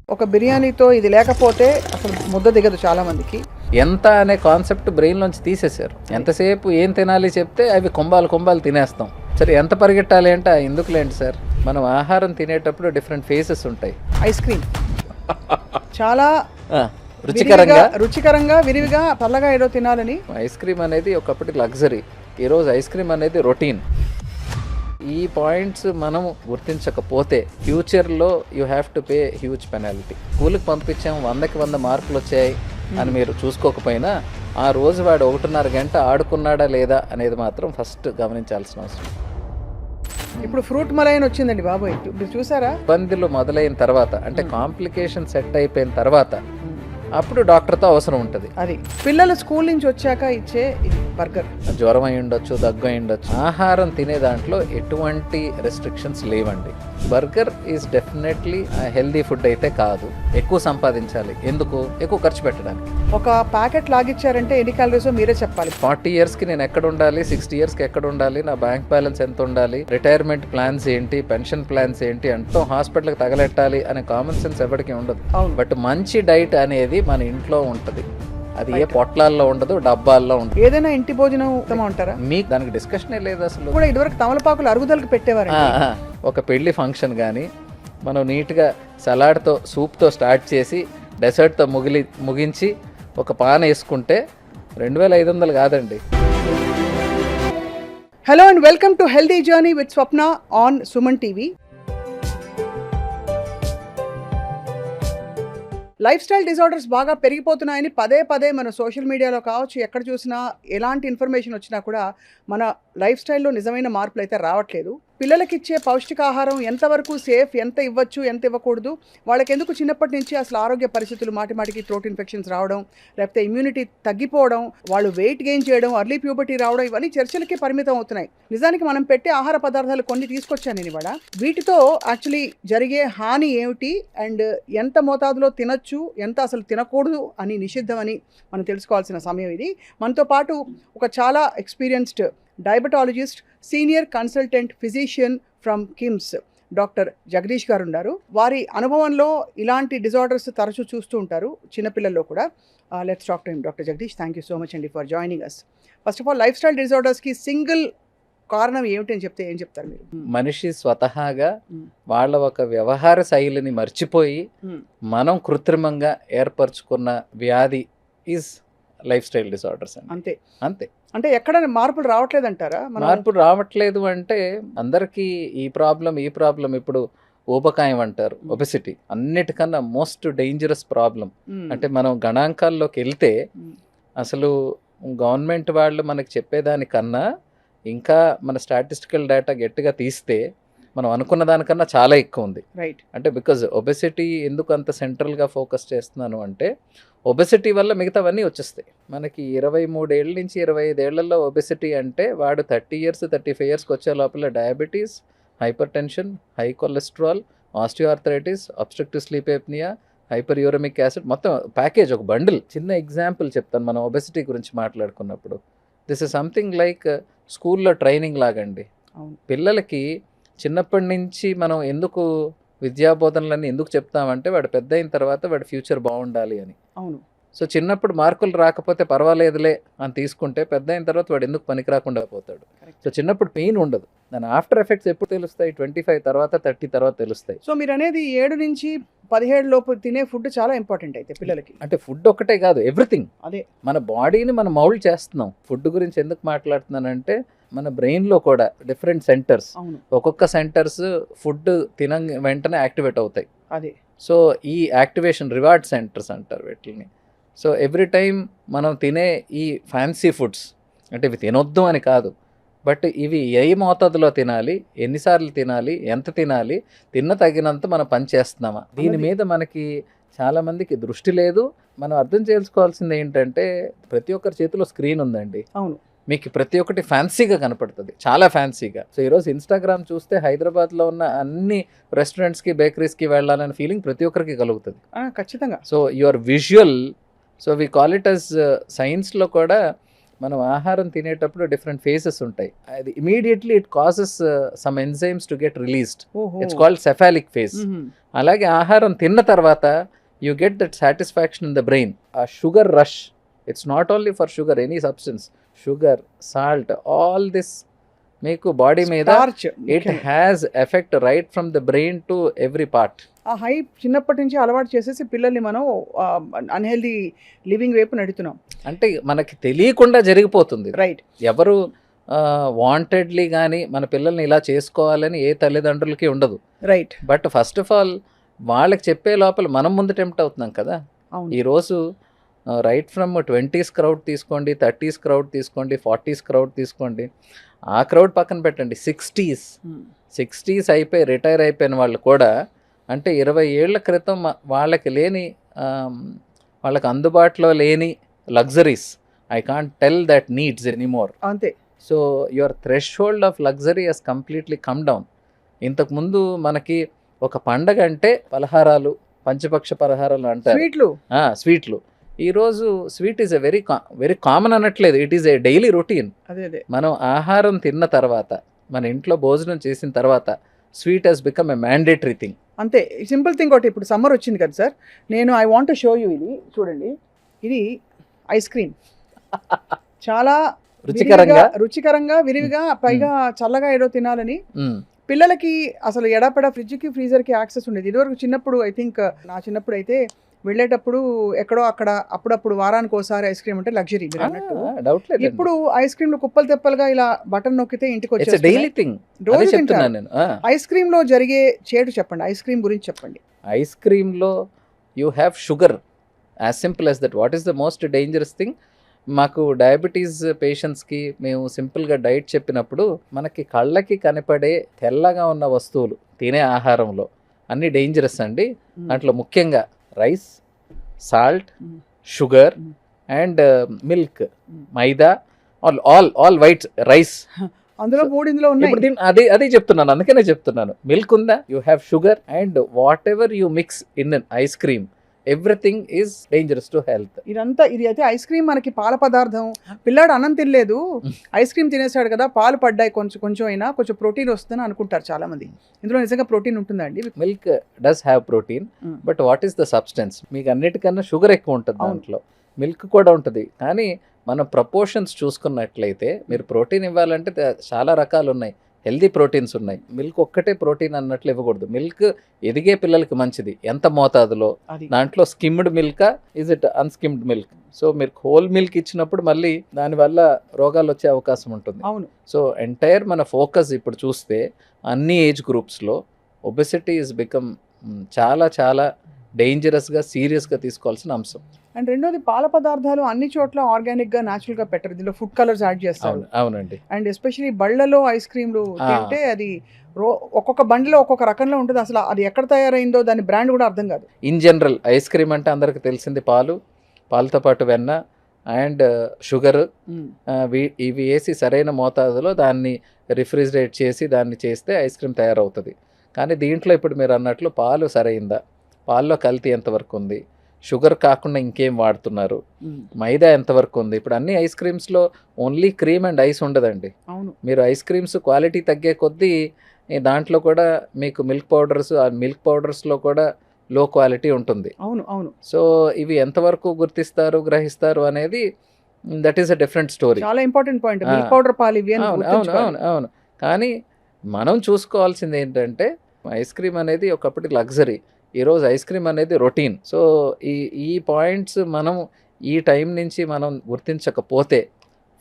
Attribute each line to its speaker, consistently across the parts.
Speaker 1: ఒక బిర్యానీతో ఇది లేకపోతే అసలు ముద్ద దిగదు చాలా మందికి.
Speaker 2: ఎంత అనే కాన్సెప్ట్ బ్రెయిన్లోంచి తీసేశారు. ఎంతసేపు ఏం తినాలి చెప్తే అవి కుంభాలు తినేస్తాం. సరే ఎంత పరిగెట్టాలి అంటే ఎందుకులేండి సార్, మనం ఆహారం తినేటప్పుడు డిఫరెంట్ ఫేసెస్ ఉంటాయి.
Speaker 1: ఐస్ క్రీమ్ చాలా రుచికరంగా విరివిగా పల్లగా ఏదో తినాలని.
Speaker 2: ఐస్ క్రీమ్ అనేది ఒకప్పటి లగ్జరీ, ఈరోజు ఐస్ క్రీమ్ అనేది రొటీన్. ఈ పాయింట్స్ మనం గుర్తించకపోతే ఫ్యూచర్లో you have to pay huge penalty. స్కూల్కి పంపించాం 100కి 100 మార్కులు వచ్చాయి అని మీరు చూసుకోకపోయినా ఆ రోజు వాడు 1.5 గంట ఆడుకున్నాడా లేదా అనేది మాత్రం ఫస్ట్ గమనించాల్సిన అవసరం.
Speaker 1: ఇప్పుడు ఫ్రూట్ మలైన్ వచ్చిందండి బాబోయ్, ఇప్పుడు చూసారా?
Speaker 2: ఇబ్బందులు మొదలైన తర్వాత అంటే కాంప్లికేషన్ సెట్ అయిపోయిన తర్వాత అప్పుడు డాక్టర్తో అవసరం ఉంటుంది.
Speaker 1: అది పిల్లలు స్కూల్ నుంచి వచ్చాక ఇచ్చే బర్గర్,
Speaker 2: జ్వరం అయి ఉండొచ్చు, దగ్గు అయి ఉండొచ్చు. ఆహారం తినే దాంట్లో ఎటువంటి రెస్ట్రిక్షన్స్ లేవండి. Burger is definitely healthy food అయితే కాదు. ఎక్కువ సంపాదించాలి, ఎందుకు? ఎక్కువ ఖర్చు పెట్టడానికి.
Speaker 1: ఒక ప్యాకెట్ లాగిచ్చారంటే ఎన్ని క్యాలరీస్ మీరే చెప్పాలి.
Speaker 2: 40 ఇయర్స్కి నేను ఎక్కడ ఉండాలి, 60 ఇయర్స్కి ఎక్కడ ఉండాలి, నా బ్యాంక్ బ్యాలెన్స్ ఎంత ఉండాలి, రిటైర్మెంట్ ప్లాన్స్ ఏంటి, పెన్షన్ ప్లాన్స్ ఏంటి అంటూ హాస్పిటల్కి తగలెట్టాలి అనే కామన్ సెన్స్ ఎవరికి ఉండదు. బట్ మంచి డైట్ అనేది మన ఇంట్లో ఉంటుంది. అది ఏ పొట్లాల్లో ఉండదు, డబ్బాల్లో ఉంటుంది.
Speaker 1: ఏదైనా ఇంటి భోజనం ఉత్తమం అంటారా?
Speaker 2: మీకు దానికి డిస్కషనే లేదు అసలు.
Speaker 1: కూడా ఇదివరకు తమలపాకులు అరుగుదలకు పెట్టేవారు.
Speaker 2: ఒక పెళ్లి ఫంక్షన్ కానీ మనం నీట్గా సలాడ్తో సూప్తో స్టార్ట్ చేసి డెసర్ట్తో ముగించి ఒక పాన్ వేసుకుంటే 2500 కాదండి.
Speaker 1: Hello and welcome to healthy journey with Swapna on Suman TV. Life style disorders బాగా పెరిగిపోతున్నాయని పదే మన సోషల్ మీడియాలో కావచ్చు, ఎక్కడ చూసినా ఎలాంటి ఇన్ఫర్మేషన్ వచ్చినా కూడా మన లైఫ్ స్టైల్లో నిజమైన మార్పులు అయితే రావట్లేదు. పిల్లలకి ఇచ్చే పౌష్టికాహారం ఎంతవరకు సేఫ్, ఎంత ఇవ్వచ్చు, ఎంత ఇవ్వకూడదు, వాళ్ళకి ఎందుకు చిన్నప్పటి నుంచి అసలు ఆరోగ్య పరిస్థితులు మాటికి థ్రోట్ ఇన్ఫెక్షన్స్ రావడం, లేకపోతే ఇమ్యూనిటీ తగ్గిపోవడం, వాళ్ళు వెయిట్ గెయిన్ చేయడం, అర్లీ ప్యూబర్టీ రావడం, ఇవన్నీ చర్చలకి పరిమితం అవుతున్నాయి. నిజానికి మనం పెట్టే ఆహార పదార్థాలు కొన్ని తీసుకొచ్చాను నేను ఇవాళ. వీటితో యాక్చువల్లీ జరిగే హాని ఏమిటి అండ్ ఎంత మోతాదులో తినచ్చు, ఎంత అసలు తినకూడదు అని నిషిద్ధం అని మనం తెలుసుకోవాల్సిన సమయం ఇది. మనతో పాటు ఒక చాలా experienced diabetologist, senior consultant physician from KIMS doctor Jagadish గారు ఉన్నారు. వారి అనుభవంలో ఇలాంటి డిజార్డర్స్ తరచూ చూస్తూ ఉంటారు, చిన్నపిల్లల్లో కూడా. Let's talk to him. Doctor Jagadish, thank you so much అండి for joining us. First of all, life style డిజార్డర్స్కి సింగిల్ కారణం ఏమిటి అని చెప్తే ఏం చెప్తారు మీరు?
Speaker 2: మనిషి స్వతహాగా వాళ్ళ ఒక వ్యవహార శైలిని మర్చిపోయి మనం కృత్రిమంగా ఏర్పరచుకున్న వ్యాధి ఈజ్ లైఫ్ స్టైల్ డిజార్డర్స్. అంతే అంతే.
Speaker 1: అంటే ఎక్కడ మార్పులు రావట్లేదు అంటారా?
Speaker 2: మార్పులు రావట్లేదు అంటే అందరికీ ఈ ప్రాబ్లం ఇప్పుడు ఊబకాయం అంటారు, ఒబెసిటీ అన్నిటికన్నా మోస్ట్ డేంజరస్ ప్రాబ్లం. అంటే మనం గణాంకాల్లోకి వెళ్తే అసలు గవర్నమెంట్ వాళ్ళు మనకి చెప్పేదానికన్నా ఇంకా మన స్టాటిస్టికల్ డేటా గట్టిగా తీస్తే మనం అనుకున్న దానికన్నా చాలా ఎక్కువ ఉంది.
Speaker 1: రైట్.
Speaker 2: అంటే బికాజ్ ఒబెసిటీ ఎందుకు అంత సెంట్రల్గా ఫోకస్ చేస్తున్నాను అంటే ఒబెసిటీ వల్ల మిగతావన్నీ వచ్చేస్తాయి. మనకి 23 ఏళ్ళ నుంచి 25 ఏళ్లలో ఒబెసిటీ అంటే వాడు 30 ఇయర్స్ 35 ఇయర్స్కి వచ్చే లోపల diabetes, hypertension, high cholesterol, osteoarthritis, obstructive sleep apnea, hyper uremic acid, మొత్తం ప్యాకేజ్, ఒక బండిల్. చిన్న ఎగ్జాంపుల్ చెప్తాను మనం ఒబెసిటీ గురించి మాట్లాడుకున్నప్పుడు. దిస్ ఇస్ సంథింగ్ లైక్ స్కూల్లో ట్రైనింగ్ లాగండి. పిల్లలకి చిన్నప్పటి నుంచి మనం ఎందుకు విద్యాబోధనలన్నీ ఎందుకు చెప్తామంటే వాడు పెద్ద అయిన తర్వాత వాడి ఫ్యూచర్ బాగుండాలి అని.
Speaker 1: అవును.
Speaker 2: సో చిన్నప్పుడు మార్కులు రాకపోతే పర్వాలేదులే అని తీసుకుంటే పెద్ద అయిన తర్వాత వాడు ఎందుకు పనికి రాకుండా పోతాడు. సో చిన్నప్పుడు పెయిన్ ఉండదు, దాని ఆఫ్టర్ ఎఫెక్ట్స్ ఎప్పుడు తెలుస్తాయి? 25 తర్వాత 30 తర్వాత తెలుస్తాయి.
Speaker 1: సో మీరు అనేది 7 నుంచి 17 లోపు తినే ఫుడ్ చాలా ఇంపార్టెంట్ అయితే పిల్లలకి.
Speaker 2: అంటే ఫుడ్ ఒకటే కాదు, ఎవ్రీథింగ్.
Speaker 1: అదే మన
Speaker 2: బాడీని మనం మౌల్డ్ చేస్తున్నాం. ఫుడ్ గురించి ఎందుకు మాట్లాడుతున్నానంటే మన బ్రెయిన్లో కూడా డిఫరెంట్ సెంటర్స్, ఒక్కొక్క సెంటర్స్ ఫుడ్ తిన వెంటనే యాక్టివేట్ అవుతాయి.
Speaker 1: అదే.
Speaker 2: సో ఈ యాక్టివేషన్ రివార్డ్ సెంటర్స్ అంటారు వీటిని. సో ఎవ్రీ టైం మనం తినే ఈ ఫ్యాన్సీ ఫుడ్స్, అంటే ఇవి తినొద్దు అని కాదు, బట్ ఇవి ఏ మోతాదులో తినాలి, ఎన్నిసార్లు తినాలి, ఎంత తినాలి, తిన్న తగినంత మనం పని చేస్తున్నామా, దీని మీద మనకి చాలామందికి దృష్టి లేదు. మనం అర్థం చేసుకోవాల్సింది ఏంటంటే ప్రతి ఒక్కరి చేతిలో స్క్రీన్ ఉందండి.
Speaker 1: అవును.
Speaker 2: మీకు ప్రతి ఒక్కటి ఫ్యాన్సీగా కనపడుతుంది, చాలా ఫ్యాన్సీగా. సో ఈరోజు ఇన్స్టాగ్రామ్ చూస్తే హైదరాబాద్లో ఉన్న అన్ని రెస్టారెంట్స్కి, బేకరీస్కి వెళ్ళాలనే ఫీలింగ్ ప్రతి ఒక్కరికి కలుగుతుంది.
Speaker 1: ఖచ్చితంగా.
Speaker 2: So your visual, so we call it as సైన్స్లో కూడా మనం ఆహారం తినేటప్పుడు డిఫరెంట్ ఫేసెస్ ఉంటాయి. అది immediately it causes some enzymes to get released. It's called cephalic phase. అలాగే ఆహారం తిన్న తర్వాత you get that satisfaction in the brain. ఆ sugar rush, it's not only for sugar, any substance, sugar, salt, all this మీకు body మీద it has effect right from the brain to every part.
Speaker 1: ఆ high చిన్నప్పటి నుంచి అలవాటు చేసేసి పిల్లల్ని మనం అన్హెల్దీ లివింగ్ వైపు నడుతున్నాం.
Speaker 2: అంటే మనకి తెలియకుండా జరిగిపోతుంది.
Speaker 1: రైట్.
Speaker 2: ఎవరు వాంటెడ్లీ కానీ మన పిల్లల్ని ఇలా చేసుకోవాలని ఏ తల్లిదండ్రులకి ఉండదు.
Speaker 1: Right.
Speaker 2: But first of all వాళ్ళకి చెప్పే లోపల మనం ముందు టెంప్ట్ అవుతున్నాం కదా. ఈరోజు రైట్ ఫ్రమ్ 20s క్రౌడ్ తీసుకోండి, 30s క్రౌడ్ తీసుకోండి, 40s క్రౌడ్ తీసుకోండి, ఆ క్రౌడ్ పక్కన పెట్టండి, 60s అయిపోయి రిటైర్ అయిపోయిన వాళ్ళు కూడా, అంటే 20 ఏళ్ల క్రితం వాళ్ళకి లేని వాళ్ళకి అందుబాటులో లేని luxuries, I can't tell that needs anymore.
Speaker 1: అంతే.
Speaker 2: So your threshold of luxury has completely come down. ఇంతకుముందు మనకి ఒక పండగ అంటే పలహారాలు, పంచపక్ష పలహారాలు అంటారు, స్వీట్లు. ఈరోజు sweet is a very common అనట్లేదు, it is a daily routine. మనం ఆహారం తిన్న తర్వాత, మన ఇంట్లో భోజనం చేసిన తర్వాత sweet has become a mandatory thing.
Speaker 1: అంతే. సింపుల్ థింగ్ ఒకటి, ఇప్పుడు సమ్మర్ వచ్చింది కదా సార్, నేను I want to show you, ఇది చూడండి, ఇది ఐస్ క్రీమ్. చాలా రుచికరంగా విరివిగా, పైగా చల్లగా ఏదో తినాలని పిల్లలకి అసలు ఎడాపెడా ఫ్రిడ్జ్కి ఫ్రీజర్కి యాక్సెస్ ఉండేది. ఇదివరకు చిన్నప్పుడు, ఐ థింక్ నా చిన్నప్పుడు అయితే వెళ్ళేటప్పుడు ఎక్కడో అక్కడ అప్పుడప్పుడు వారానికి ఒకసారి ఐస్ క్రీమ్ అంటే లగ్జరీ మీరు అన్నట్టు. ఇప్పుడు ఐస్ క్రీమ్లు కుప్పలు తెప్పలుగా ఇలా బటన్ నొక్కితే ఇంటికి వచ్చేసి రోజు తింటాను. ఐస్ క్రీమ్ లో జరిగే చేటు చెప్పండి, ఐస్ క్రీమ్ గురించి చెప్పండి.
Speaker 2: ఐస్ క్రీమ్ లో you have sugar, as simple as that. What is the most dangerous thing? మాకు డయాబెటీస్ పేషెంట్స్కి మేము సింపుల్గా డైట్ చెప్పినప్పుడు, మనకి కళ్ళకి కనపడే తెల్లగా ఉన్న వస్తువులు తినే ఆహారంలో అన్ని డేంజరస్ అండి. దాంట్లో ముఖ్యంగా rice, salt, sugar and milk, maida, all white rice,
Speaker 1: అందులో 3 ఉన్నాయి.
Speaker 2: అదే చెప్తున్నాను, అందుకనే చెప్తున్నాను. మిల్క్ ఉందా, you have sugar, and what ever you mix in an ice cream, everything is dangerous to health.
Speaker 1: ఇది అయితే ఐస్ క్రీమ్ మనకి పాల పదార్థం. పిల్లాడు అన్నం తినలేదు, ఐస్ క్రీమ్ తినేసాడు కదా, పాలు పడ్డాయి, కొంచెం అయినా కొంచెం ప్రోటీన్ వస్తుందని అనుకుంటారు చాలా మంది. ఇందులో నిజంగా ప్రోటీన్ ఉంటుందా అండి?
Speaker 2: Milk does have protein, but what is the substance? మీకు అన్నిటికన్నా షుగర్ ఎక్కువ ఉంటుంది దాంట్లో, మిల్క్ కూడా ఉంటుంది. కానీ మనం ప్రపోర్షన్స్ చూసుకున్నట్లయితే, మీరు ప్రోటీన్ ఇవ్వాలంటే చాలా రకాలు ఉన్నాయి, హెల్దీ ప్రోటీన్స్ ఉన్నాయి. మిల్క్ ఒక్కటే ప్రోటీన్ అన్నట్లు ఇవ్వకూడదు. మిల్క్ ఎదిగే పిల్లలకి మంచిది ఎంత మోతాదులో. దాంట్లో స్కిమ్డ్ మిల్కా, is it unskimmed milk? So మీరు హోల్ మిల్క్ ఇచ్చినప్పుడు మళ్ళీ దానివల్ల రోగాలు వచ్చే అవకాశం ఉంటుంది.
Speaker 1: అవును.
Speaker 2: సో ఎంటైర్ మన ఫోకస్ ఇప్పుడు చూస్తే అన్ని ఏజ్ గ్రూప్స్లో ఒబెసిటీ ఈజ్ బికమ్ చాలా చాలా డేంజరస్గా, సీరియస్గా తీసుకోవాల్సిన అంశం.
Speaker 1: అండ్ రెండోది, పాల పదార్థాలు అన్ని చోట్ల ఆర్గానిక్గా, న్యాచురల్గా పెట్టరు, దీనిలో ఫుడ్ కలర్స్ యాడ్ చేస్తారు.
Speaker 2: అవునండి.
Speaker 1: అండ్ ఎస్పెషలీ బళ్ళలో ఐస్ క్రీమ్లు తింటే అది ఒక్కొక్క బండిలో ఒక్కొక్క రకంలో ఉంటుంది. అసలు అది ఎక్కడ తయారైందో దాని బ్రాండ్ కూడా అర్థం కాదు.
Speaker 2: ఇన్ జనరల్ ఐస్ క్రీమ్ అంటే అందరికి తెలిసింది పాలతో పాటు వెన్న అండ్ షుగర్, ఇవి వేసి సరైన మోతాదులో దాన్ని రిఫ్రిజిరేట్ చేసి దాన్ని చేస్తే ఐస్ క్రీమ్ తయారవుతుంది. కానీ దీంట్లో ఇప్పుడు మీరు అన్నట్లు పాలు సరైందా, పాల్లో కల్తీ ఎంతవరకు ఉంది, షుగర్ కాకుండా ఇంకేం వాడుతున్నారు, మైదా ఎంతవరకు ఉంది? ఇప్పుడు అన్ని ఐస్ క్రీమ్స్లో ఓన్లీ క్రీమ్ అండ్ ఐస్ ఉండదండి. మీరు ఐస్ క్రీమ్స్ క్వాలిటీ తగ్గే కొద్దీ దాంట్లో కూడా మీకు మిల్క్ పౌడర్స్, ఆ మిల్క్ పౌడర్స్లో కూడా లో క్వాలిటీ ఉంటుంది.
Speaker 1: అవును.
Speaker 2: సో ఇవి ఎంతవరకు గుర్తిస్తారు, గ్రహిస్తారు అనేది that is a different story.
Speaker 1: చాలా ఇంపార్టెంట్ పాయింట్, మిల్క్ పౌడర్ పాలు ఇవి.
Speaker 2: అవును. కానీ మనం చూసుకోవాల్సింది ఏంటంటే, ఐస్ క్రీమ్ అనేది ఒకప్పటి లగ్జరీ, ఈరోజు ఐస్ క్రీమ్ అనేది రొటీన్. సో ఈ పాయింట్స్ మనం ఈ టైం నుంచి మనం గుర్తించకపోతే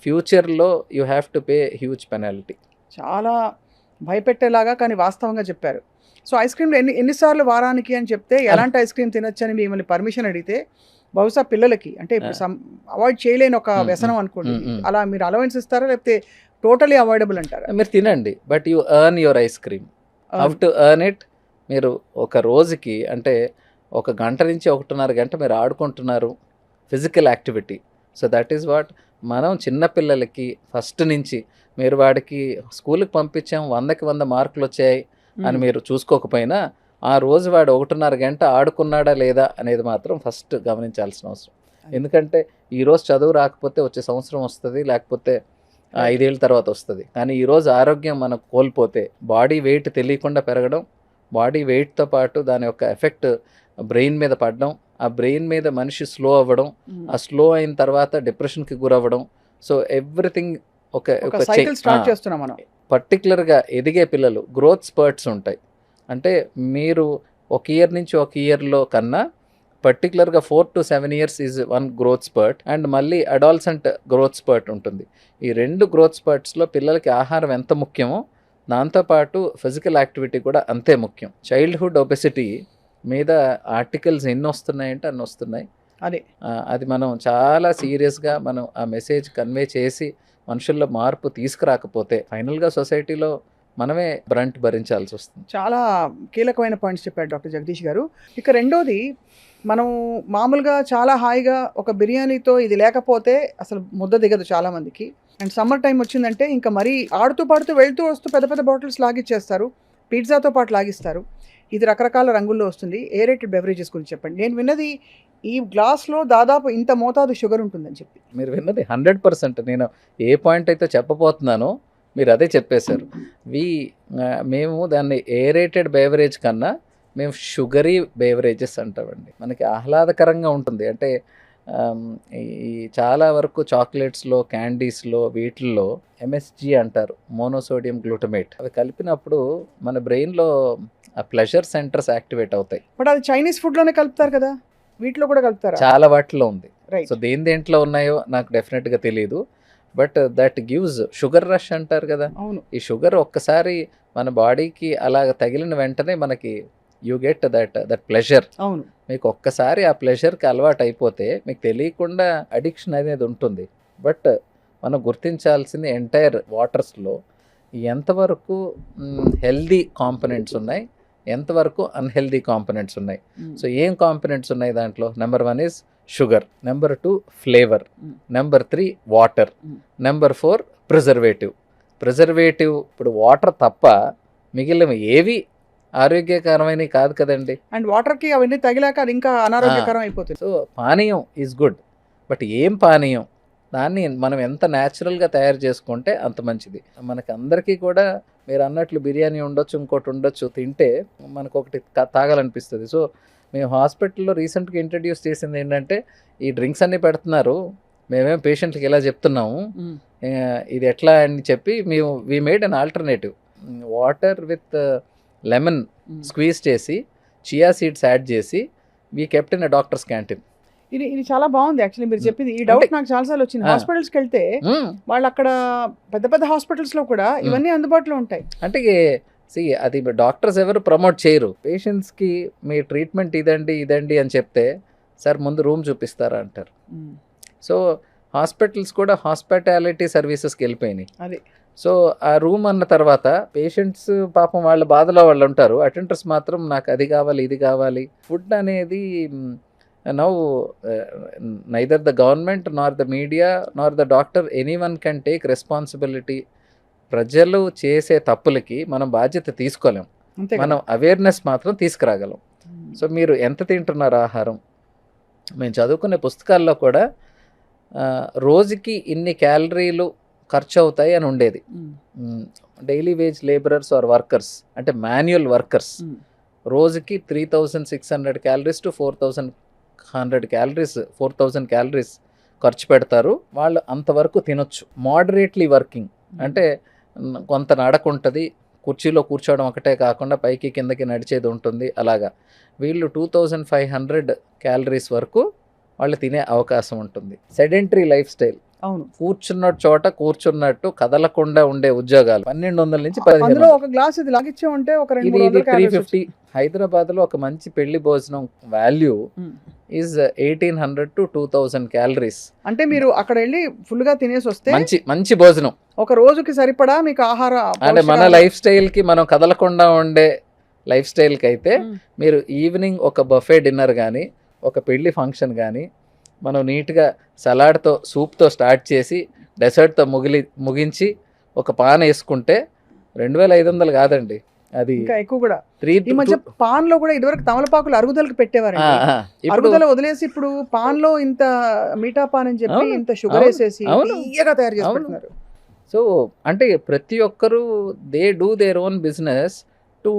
Speaker 2: ఫ్యూచర్లో you have to pay huge penalty.
Speaker 1: చాలా భయపెట్టేలాగా కానీ వాస్తవంగా చెప్పారు. సో ఐస్ క్రీమ్లో ఎన్నిసార్లు వారానికి అని చెప్తే, ఎలాంటి ఐస్ క్రీమ్ తినొచ్చు అని మిమ్మల్ని పర్మిషన్ అడిగితే, బహుశా పిల్లలకి అంటే ఇప్పుడు అవాయిడ్ చేయలేని ఒక వ్యసనం అనుకోండి, అలా మీరు అలవెన్స్ ఇస్తారా, లేకపోతే టోటలీ అవాయిడబుల్ అంటారా?
Speaker 2: మీరు తినండి, but you earn your eyes cream. How to earn it? మీరు ఒక రోజుకి అంటే 1 గంట నుంచి 1.5 గంట మీరు ఆడుకుంటున్నారు, physical activity. So that is what మనం చిన్నపిల్లలకి ఫస్ట్ నుంచి, మీరు వాడికి స్కూల్కి పంపించాం 100కి 100 మార్కులు వచ్చాయి అని మీరు చూసుకోకపోయినా, ఆ రోజు వాడు 1.5 గంట ఆడుకున్నాడా లేదా అనేది మాత్రం ఫస్ట్ గమనించాల్సిన అవసరం. ఎందుకంటే ఈరోజు చదువు రాకపోతే వచ్చే సంవత్సరం వస్తుంది, లేకపోతే 5 ఏళ్ళ తర్వాత వస్తుంది. కానీ ఈరోజు ఆరోగ్యం మనకు కోల్పోతే బాడీ వెయిట్ తెలియకుండా పెరగడం, బాడీ వెయిట్తో పాటు దాని యొక్క ఎఫెక్ట్ బ్రెయిన్ మీద పడడం, ఆ బ్రెయిన్ మీద మనిషి స్లో అవ్వడం, ఆ స్లో అయిన తర్వాత డిప్రెషన్కి గురవ్వడం. సో ఎవ్రీథింగ్
Speaker 1: ఒక సైకిల్ స్టార్ట్ చేస్తున్నాం మనం.
Speaker 2: పర్టికులర్గా ఎదిగే పిల్లలు గ్రోత్ స్పర్ట్స్ ఉంటాయి. అంటే మీరు ఒక ఇయర్ నుంచి ఒక ఇయర్లో కన్నా పర్టికులర్గా 4 to 7 years is one growth spurt, and మళ్ళీ అడాల్సెంట్ గ్రోత్ స్పర్ట్ ఉంటుంది. ఈ 2 గ్రోత్ స్పర్ట్స్లో పిల్లలకి ఆహారం ఎంత ముఖ్యమో దాంతోపాటు ఫిజికల్ యాక్టివిటీ కూడా అంతే ముఖ్యం. చైల్డ్హుడ్ ఒబెసిటీ మీద ఆర్టికల్స్ ఎన్ని వస్తున్నాయంటే అన్ని వస్తున్నాయి. అది మనం చాలా సీరియస్గా మనం ఆ మెసేజ్ కన్వే చేసి మనుషుల్లో మార్పు తీసుకురాకపోతే ఫైనల్గా సొసైటీలో మనమే బ్రంట్ భరించాల్సి వస్తుంది.
Speaker 1: చాలా కీలకమైన పాయింట్స్ చెప్పారు డాక్టర్ జగదీష్ గారు. ఇక రెండోది, మనం మామూలుగా చాలా హాయిగా ఒక బిర్యానీతో ఇది లేకపోతే అసలు ముద్ద దిగదు చాలామందికి. అండ్ సమ్మర్ టైం వచ్చిందంటే ఇంకా మరీ ఆడుతూ పాడుతూ వెళ్తూ వస్తూ పెద్ద పెద్ద బాటిల్స్ లాగిచ్చేస్తారు, పిజ్జాతో పాటు లాగిస్తారు. ఇది రకరకాల రంగుల్లో వస్తుంది. ఏరేటెడ్ బెవరేజెస్ గురించి చెప్పండి. నేను విన్నది ఈ గ్లాస్లో దాదాపు ఇంత మోతాదు షుగర్ ఉంటుందని చెప్పి.
Speaker 2: మీరు విన్నది 100%. నేను ఏ పాయింట్ అయితే చెప్పబోతున్నానో మీరు అదే చెప్పేశారు. మేము దాన్ని ఏరేటెడ్ బేవరేజ్ కన్నా మేము షుగరీ బేవరేజెస్ అంటామండి. మనకి ఆహ్లాదకరంగా ఉంటుంది. అంటే ఈ చాలా వరకు చాక్లెట్స్లో, క్యాండీస్లో, వీటిల్లో MSG అంటారు, మోనోసోడియం గ్లూటమేట్. అవి కలిపినప్పుడు మన బ్రెయిన్లో ఆ ప్లెజర్ సెంటర్స్ యాక్టివేట్ అవుతాయి.
Speaker 1: బట్ అది చైనీస్ ఫుడ్లోనే కలుపుతారు కదా, వీటిలో కూడా కలుపుతారు?
Speaker 2: చాలా వాటిలో ఉంది.
Speaker 1: రైట్.
Speaker 2: సో దేంట్లో ఉన్నాయో నాకు డెఫినెట్గా తెలియదు. But that gives sugar rush అంటారు కదా.
Speaker 1: అవును.
Speaker 2: ఈ షుగర్ ఒక్కసారి మన బాడీకి అలా తగిలిన వెంటనే మనకి యూ గెట్ దట్ ప్లెజర్.
Speaker 1: అవును.
Speaker 2: మీకు ఒక్కసారి ఆ ప్లెజర్కి అలవాటు అయిపోతే మీకు తెలియకుండా అడిక్షన్ అనేది ఉంటుంది. బట్ మనం గుర్తించాల్సింది ఎంటైర్ వాటర్స్లో ఎంతవరకు హెల్దీ కాంపనెంట్స్ ఉన్నాయి, ఎంతవరకు అన్హెల్దీ కాంపనెంట్స్ ఉన్నాయి. సో ఏం కాంపనెంట్స్ ఉన్నాయి దాంట్లో? Number 1 is sugar, number 2 flavour, number 3 water, number 4 preservative. ఇప్పుడు వాటర్ తప్ప మిగిలిన ఏవి ఆరోగ్యకరమైనవి కాదు కదండి.
Speaker 1: అండ్ వాటర్కి అవన్నీ తగిలాక అది ఇంకా అనారోగ్యకరం అయిపోతుంది.
Speaker 2: సో పానీయం ఈజ్ గుడ్, బట్ ఏం పానీయం, దాన్ని మనం ఎంత న్యాచురల్గా తయారు చేసుకుంటే అంత మంచిది. మనకి అందరికీ కూడా మీరు అన్నట్లు బిర్యానీ ఉండొచ్చు, ఇంకోటి ఉండొచ్చు, తింటే మనకు ఒకటి తాగాలనిపిస్తుంది. సో మేము హాస్పిటల్లో రీసెంట్గా ఇంట్రడ్యూస్ చేసింది ఏంటంటే, ఈ డ్రింక్స్ అన్నీ పెడుతున్నారు, మేమేం పేషెంట్కి ఇలా చెప్తున్నాము, ఇది ఎట్లా అని చెప్పి we made an alternative. Water with lemon squeeze చేసి, చియా సీడ్స్ యాడ్ చేసి, we kept in a doctors canteen.
Speaker 1: ఇది చాలా బాగుంది యాక్చువల్లీ మీరు చెప్పింది. ఈ డౌట్ నాకు చాలాసార్లు వచ్చింది. హాస్పిటల్స్కి వెళ్తే వాళ్ళు అక్కడ పెద్ద పెద్ద హాస్పిటల్స్లో కూడా ఇవన్నీ అందుబాటులో ఉంటాయి.
Speaker 2: అంటే అది డాక్టర్స్ ఎవరు ప్రమోట్ చేయరు. పేషెంట్స్కి మీ ట్రీట్మెంట్ ఇదండి అని చెప్తే, సార్ ముందు రూమ్ చూపిస్తారా అంటారు. సో హాస్పిటల్స్ కూడా హాస్పిటాలిటీ సర్వీసెస్కి వెళ్ళిపోయినాయి.
Speaker 1: అది
Speaker 2: సో ఆ రూమ్ అన్న తర్వాత పేషెంట్స్ పాపం వాళ్ళ బాధలో వాళ్ళు ఉంటారు, అటెండర్స్ మాత్రం నాకు అది కావాలి ఇది కావాలి. ఫుడ్ అనేది now neither the government nor the media nor the doctor anyone can take responsibility. ప్రజలు చేసే తప్పులకి మనం బాధ్యత తీసుకోలేం, మనం అవేర్నెస్ మాత్రం తీసుకురాగలం. సో మీరు ఎంత తింటున్నారు ఆహారం? మేము చదువుకునే పుస్తకాల్లో కూడా రోజుకి ఇన్ని క్యాలరీలు ఖర్చు అవుతాయి అని ఉండేది. Daily wage labourers or workers, అంటే మాన్యువల్ వర్కర్స్, రోజుకి 3600 క్యాలరీస్ టు 4100 క్యాలరీస్ 4000 క్యాలరీస్ ఖర్చు పెడతారు. వాళ్ళు అంతవరకు తినొచ్చు. మోడరేట్లీ వర్కింగ్ అంటే కొంత నడక ఉంటుంది, కుర్చీలో కూర్చోవడం ఒకటే కాకుండా పైకి కిందకి నడిచేది ఉంటుంది. అలాగా వీళ్ళు 2500 క్యాలరీస్ వరకు వాళ్ళు తినే అవకాశం ఉంటుంది. సెడెంటరీ లైఫ్ స్టైల్,
Speaker 1: అవును,
Speaker 2: కూర్చున్న చోట కూర్చున్నట్టు కదలకుండా ఉండే ఉద్యోగాలు 1200 నుంచి 1500.
Speaker 1: ఒక గ్లాస్ ఇది లాగిచ్చామంటే ఒక
Speaker 2: 350. హైదరాబాద్లో ఒక మంచి పెళ్లి భోజనం వాల్యూ ఈజ్ 1800 to 2000 క్యాలరీస్.
Speaker 1: అంటే మీరు అక్కడ వెళ్ళి ఫుల్ గా తినేసి వస్తే
Speaker 2: మంచి భోజనం
Speaker 1: ఒక రోజుకి సరిపడా మీకు ఆహారం.
Speaker 2: అంటే మన లైఫ్ స్టైల్ కి, మనం కదలకుండా ఉండే లైఫ్ స్టైల్ కి అయితే మీరు ఈవినింగ్ ఒక బఫే డిన్నర్ కానీ, ఒక పెళ్లి ఫంక్షన్ కానీ, మనం నీట్గా సలాడ్తో సూప్తో స్టార్ట్ చేసి డెసర్ట్తో ముగించి ఒక పాన్ వేసుకుంటే 2500 కాదండి, అది
Speaker 1: ఇంకా ఎక్కువ కూడా
Speaker 2: 3
Speaker 1: ఈ మధ్య పాన్ లో కూడా ఇదివరకు తమలపాకులు అరుగుదలకు పెట్టేవారండి,
Speaker 2: ఇప్పుడు
Speaker 1: అరుగుదల వదిలేసి ఇప్పుడు పాన్ లో ఇంత మీఠా పాన్ అని చెప్పి
Speaker 2: అవును,
Speaker 1: ఇంత షుగర్
Speaker 2: అవును,
Speaker 1: వేసేసి
Speaker 2: అవును,
Speaker 1: తీయగా తయారు చేసి
Speaker 2: అవును.
Speaker 1: పెడుతున్నారు.
Speaker 2: సో అంటే ప్రతి ఒక్కరు they do their own business to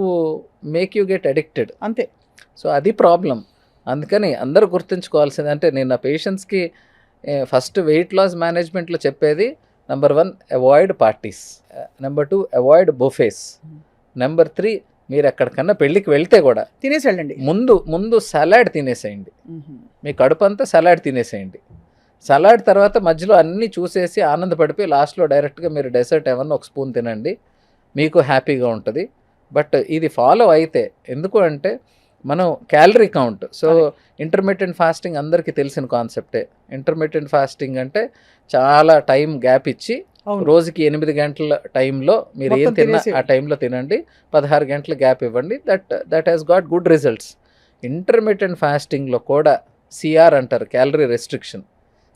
Speaker 2: make you get addicted.
Speaker 1: అంతే.
Speaker 2: సో అది ప్రాబ్లం. అందుకని అందరూ గుర్తుంచుకోవాల్సింది అంటే నేను నా పేషెంట్స్కి ఫస్ట్ వెయిట్ లాస్ మేనేజ్మెంట్లో చెప్పేది number 1 avoid parties, number 2 avoid buffets, number 3 మీరు ఎక్కడికన్నా పెళ్ళికి వెళ్తే కూడా
Speaker 1: తినేసి వెళ్ళండి.
Speaker 2: ముందు సలాడ్ తినేసేయండి, మీ కడుపు అంతా సలాడ్ తినేసేయండి. సలాడ్ తర్వాత మధ్యలో అన్నీ చూసేసి ఆనందపడిపోయి లాస్ట్లో డైరెక్ట్గా మీరు డెసర్ట్ ఏమన్నా ఒక స్పూన్ తినండి, మీకు హ్యాపీగా ఉంటుంది. బట్ ఇది ఫాలో అయితే ఎందుకు అంటే మనం calorie count. So intermediate fasting అందరికీ తెలిసిన కాన్సెప్టే. ఇంటర్మీడియట్ ఫాస్టింగ్ అంటే చాలా టైం గ్యాప్ ఇచ్చి రోజుకి 8 గంటల టైంలో మీరు ఏం తిన్నా ఆ టైంలో తినండి, 16 గంటల గ్యాప్ ఇవ్వండి. That has got good results. Intermediate ఫాస్టింగ్లో కూడా సిఆర్ అంటారు, క్యాలరీ రెస్ట్రిక్షన్.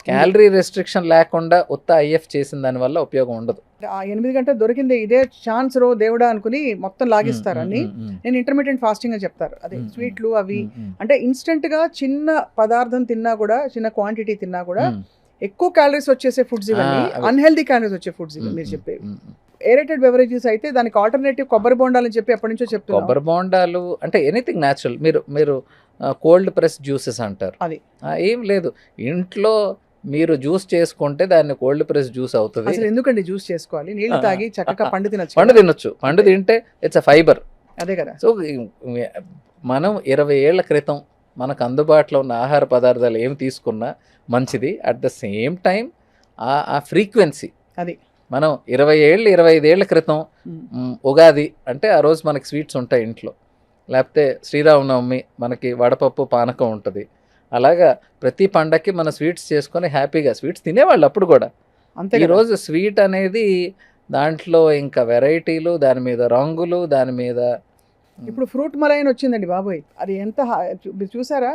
Speaker 2: క్యాలరీ రెస్ట్రిక్షన్ లేకుండా ఉత్త ఐఎఫ్ చేసిన దానివల్ల ఉపయోగం ఉండదు.
Speaker 1: ఆ 8 గంటలు దొరికింది ఇదే ఛాన్స్ రో దేవుడా అనుకుని మొత్తం లాగిస్తారు అని నేను ఇంటర్మీడియట్ ఫాస్టింగ్ అని చెప్తారు. అదే స్వీట్లు అవి అంటే ఇన్స్టెంట్ గా చిన్న పదార్థం తిన్నా కూడా, చిన్న క్వాంటిటీ తిన్నా కూడా ఎక్కువ క్యాలరీస్ వచ్చేసే ఫుడ్స్ ఇవన్నీ, అన్హెల్దీ క్యాలరీస్ వచ్చే ఫుడ్స్ ఇవి మీరు చెప్పేవి. ఏరేటెడ్ బెవరేజెస్ అయితే దానికి ఆల్టర్నేటివ్ కొబ్బరి బోండాలు అని చెప్పి ఎప్పటి నుంచో చెప్తున్నారు.
Speaker 2: కొబ్బరి బోండాలు అంటే ఎనీథింగ్ న్యాచురల్. మీరు కోల్డ్ ప్రెస్ జ్యూసెస్ అంటారు,
Speaker 1: అది
Speaker 2: ఏం లేదు. ఇంట్లో మీరు జ్యూస్ చేసుకుంటే దాన్ని కోల్డ్ ప్రెస్ జ్యూస్ అవుతుంది.
Speaker 1: అసలు ఎందుకండి జ్యూస్ చేసుకోవాలి? నీళ్లు తాగి చక్కగా పండు తినచ్చు.
Speaker 2: పండు తింటే ఇట్స్ అ ఫైబర్.
Speaker 1: అదే కదా.
Speaker 2: సో మనం 20 ఏళ్ల క్రితం మనకు అందుబాటులో ఉన్న ఆహార పదార్థాలు ఏమి తీసుకున్నా మంచిది. అట్ ద సేమ్ టైం ఆ ఫ్రీక్వెన్సీ
Speaker 1: అది
Speaker 2: మనం 25 ఏళ్ల క్రితం ఉగాది అంటే ఆ రోజు మనకి స్వీట్స్ ఉంటాయి ఇంట్లో, లేకపోతే శ్రీరామనవమి మనకి వడపప్పు పానకం ఉంటుంది. అలాగా ప్రతి పండక్కి మన స్వీట్స్ చేసుకొని హ్యాపీగా స్వీట్స్ తినేవాళ్ళు అప్పుడు కూడా.
Speaker 1: అంతే.
Speaker 2: ఈరోజు స్వీట్ అనేది దాంట్లో ఇంకా వెరైటీలు, దాని మీద రంగులు, దాని మీద
Speaker 1: ఇప్పుడు ఫ్రూట్ మలైన్ వచ్చిందండి బాబోయ్, అది ఎంత మీరు చూసారా?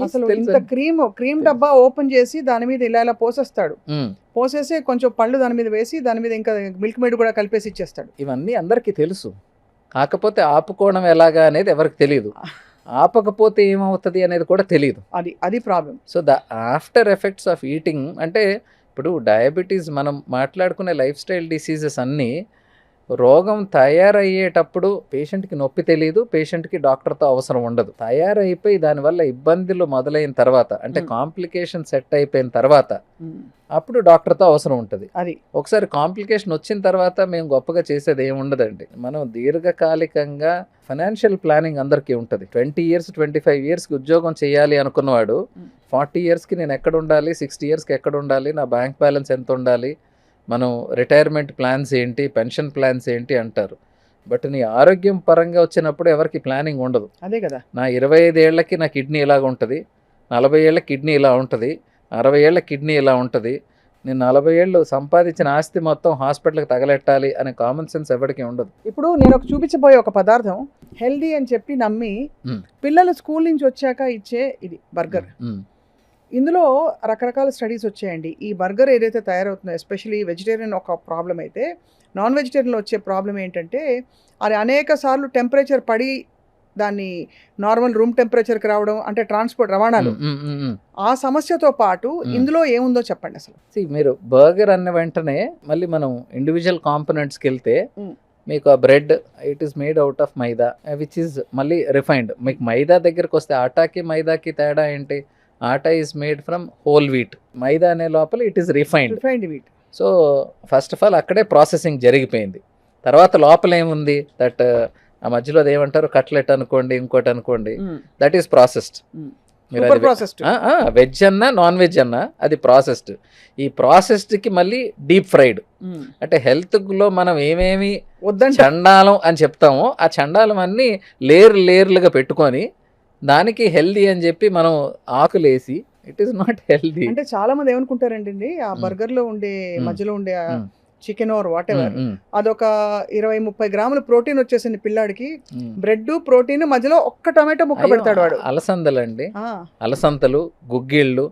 Speaker 1: అసలు ఇంత క్రీమ్ డబ్బా ఓపెన్ చేసి దాని మీద ఇలా పోసేస్తాడు, పోసేసి కొంచెం పళ్ళు దాని మీద వేసి దాని మీద ఇంకా మిల్క్ మేడ్ కూడా కలిపేసి ఇచ్చేస్తాడు.
Speaker 2: ఇవన్నీ అందరికీ తెలుసు, కాకపోతే ఆపుకోవడం ఎలాగా అనేది ఎవరికి తెలియదు, ఆపకపోతే ఏమవుతుంది అనేది కూడా తెలియదు.
Speaker 1: అది problem.
Speaker 2: So the after effects of eating అంటే ఇప్పుడు డయాబెటీస్ మనం మాట్లాడుకునే లైఫ్ స్టైల్ డిసీజెస్ అన్నీ రోగం తయారయ్యేటప్పుడు పేషెంట్కి నొప్పి తెలియదు, పేషెంట్కి డాక్టర్తో అవసరం ఉండదు. తయారైపోయి దానివల్ల ఇబ్బందులు మొదలైన తర్వాత అంటే కాంప్లికేషన్ సెట్ అయిపోయిన తర్వాత అప్పుడు డాక్టర్తో అవసరం ఉంటుంది.
Speaker 1: అది
Speaker 2: ఒకసారి కాంప్లికేషన్ వచ్చిన తర్వాత మేము గొప్పగా చేసేది ఏమి ఉండదండి. మనం దీర్ఘకాలికంగా ఫైనాన్షియల్ ప్లానింగ్ అందరికీ ఉంటుంది. 20 years 25 yearsకి ఉద్యోగం చేయాలి అనుకున్నవాడు 40 yearsకి నేను ఎక్కడ ఉండాలి, 60 yearsకి ఎక్కడ ఉండాలి, నా బ్యాంక్ బ్యాలెన్స్ ఎంత ఉండాలి, మనం రిటైర్మెంట్ ప్లాన్స్ ఏంటి, పెన్షన్ ప్లాన్స్ ఏంటి అంటారు. బట్ నీ ఆరోగ్యం పరంగా వచ్చినప్పుడు ఎవరికి ప్లానింగ్ ఉండదు.
Speaker 1: అదే కదా.
Speaker 2: నా 25 ఏళ్ళకి నా కిడ్నీ ఇలాగ ఉంటుంది, 40 ఏళ్ళ కిడ్నీ ఇలా ఉంటుంది, 60 ఏళ్ళ కిడ్నీ ఇలా ఉంటుంది, నేను 40 ఏళ్ళు సంపాదించిన ఆస్తి మొత్తం హాస్పిటల్కి తగలెట్టాలి అనే కామన్ సెన్స్ ఎవరికి ఉండదు.
Speaker 1: ఇప్పుడు నేను చూపించబోయే ఒక పదార్థం హెల్దీ అని చెప్పి నమ్మి పిల్లలు స్కూల్ నుంచి వచ్చాక ఇచ్చే ఇది బర్గర్. ఇందులో రకరకాల స్టడీస్ వచ్చాయండి. ఈ బర్గర్ ఏదైతే తయారవుతుందో ఎస్పెషలీ వెజిటేరియన్ ఒక ప్రాబ్లం అయితే, నాన్ వెజిటేరియన్లో వచ్చే ప్రాబ్లం ఏంటంటే అది అనేక సార్లు టెంపరేచర్ పడి దాన్ని నార్మల్ రూమ్ టెంపరేచర్కి రావడం, అంటే ట్రాన్స్పోర్ట్ రవాణాలు, ఆ సమస్యతో పాటు ఇందులో ఏముందో చెప్పండి అసలు.
Speaker 2: మీరు బర్గర్ అన్న వెంటనే మళ్ళీ మనం ఇండివిజువల్ కాంపోనెంట్స్కి వెళ్తే మీకు ఆ bread it is made out of maida which is మళ్ళీ రిఫైన్డ్. మీకు మైదా దగ్గరకు వస్తే ఆటాకి మైదాకి తేడా ఏంటి? Atta is made from whole wheat, maida అనే లోపల it is refined wheat. So first of all అక్కడే ప్రాసెసింగ్ జరిగిపోయింది. తర్వాత లోపల ఏముంది దట్ ఆ మధ్యలో అది ఏమంటారు కట్లెట్ అనుకోండి, ఇంకోటి అనుకోండి, దట్ ఈస్ ప్రాసెస్డ్. వెజ్ అన్నా నాన్ వెజ్ అన్నా అది ప్రాసెస్డ్. ఈ ప్రాసెస్డ్కి మళ్ళీ డీప్ ఫ్రైడ్. అంటే హెల్త్లో మనం ఏమేమి చండాలం అని చెప్తామో ఆ చండాలం అన్నీ లేయర్లుగా పెట్టుకొని దానికి హెల్దీ అని చెప్పి మనం ఆకులేసి ఇట్ ఈస్ నాట్ హెల్దీ.
Speaker 1: అంటే చాలా మంది ఏమనుకుంటారండి ఆ బర్గర్ లో ఉండే మధ్యలో ఉండే చికెన్ ఆర్ వాట్ ఎవర్ అదొక 20-30 గ్రాముల ప్రోటీన్ వచ్చేసింది పిల్లాడికి, బ్రెడ్ ప్రోటీన్ మధ్యలో ఒక్క టొమాటో ముక్క పెడతాడు వాడు.
Speaker 2: అలసందలండి, అలసంతలు, గుగ్గిళ్ళు.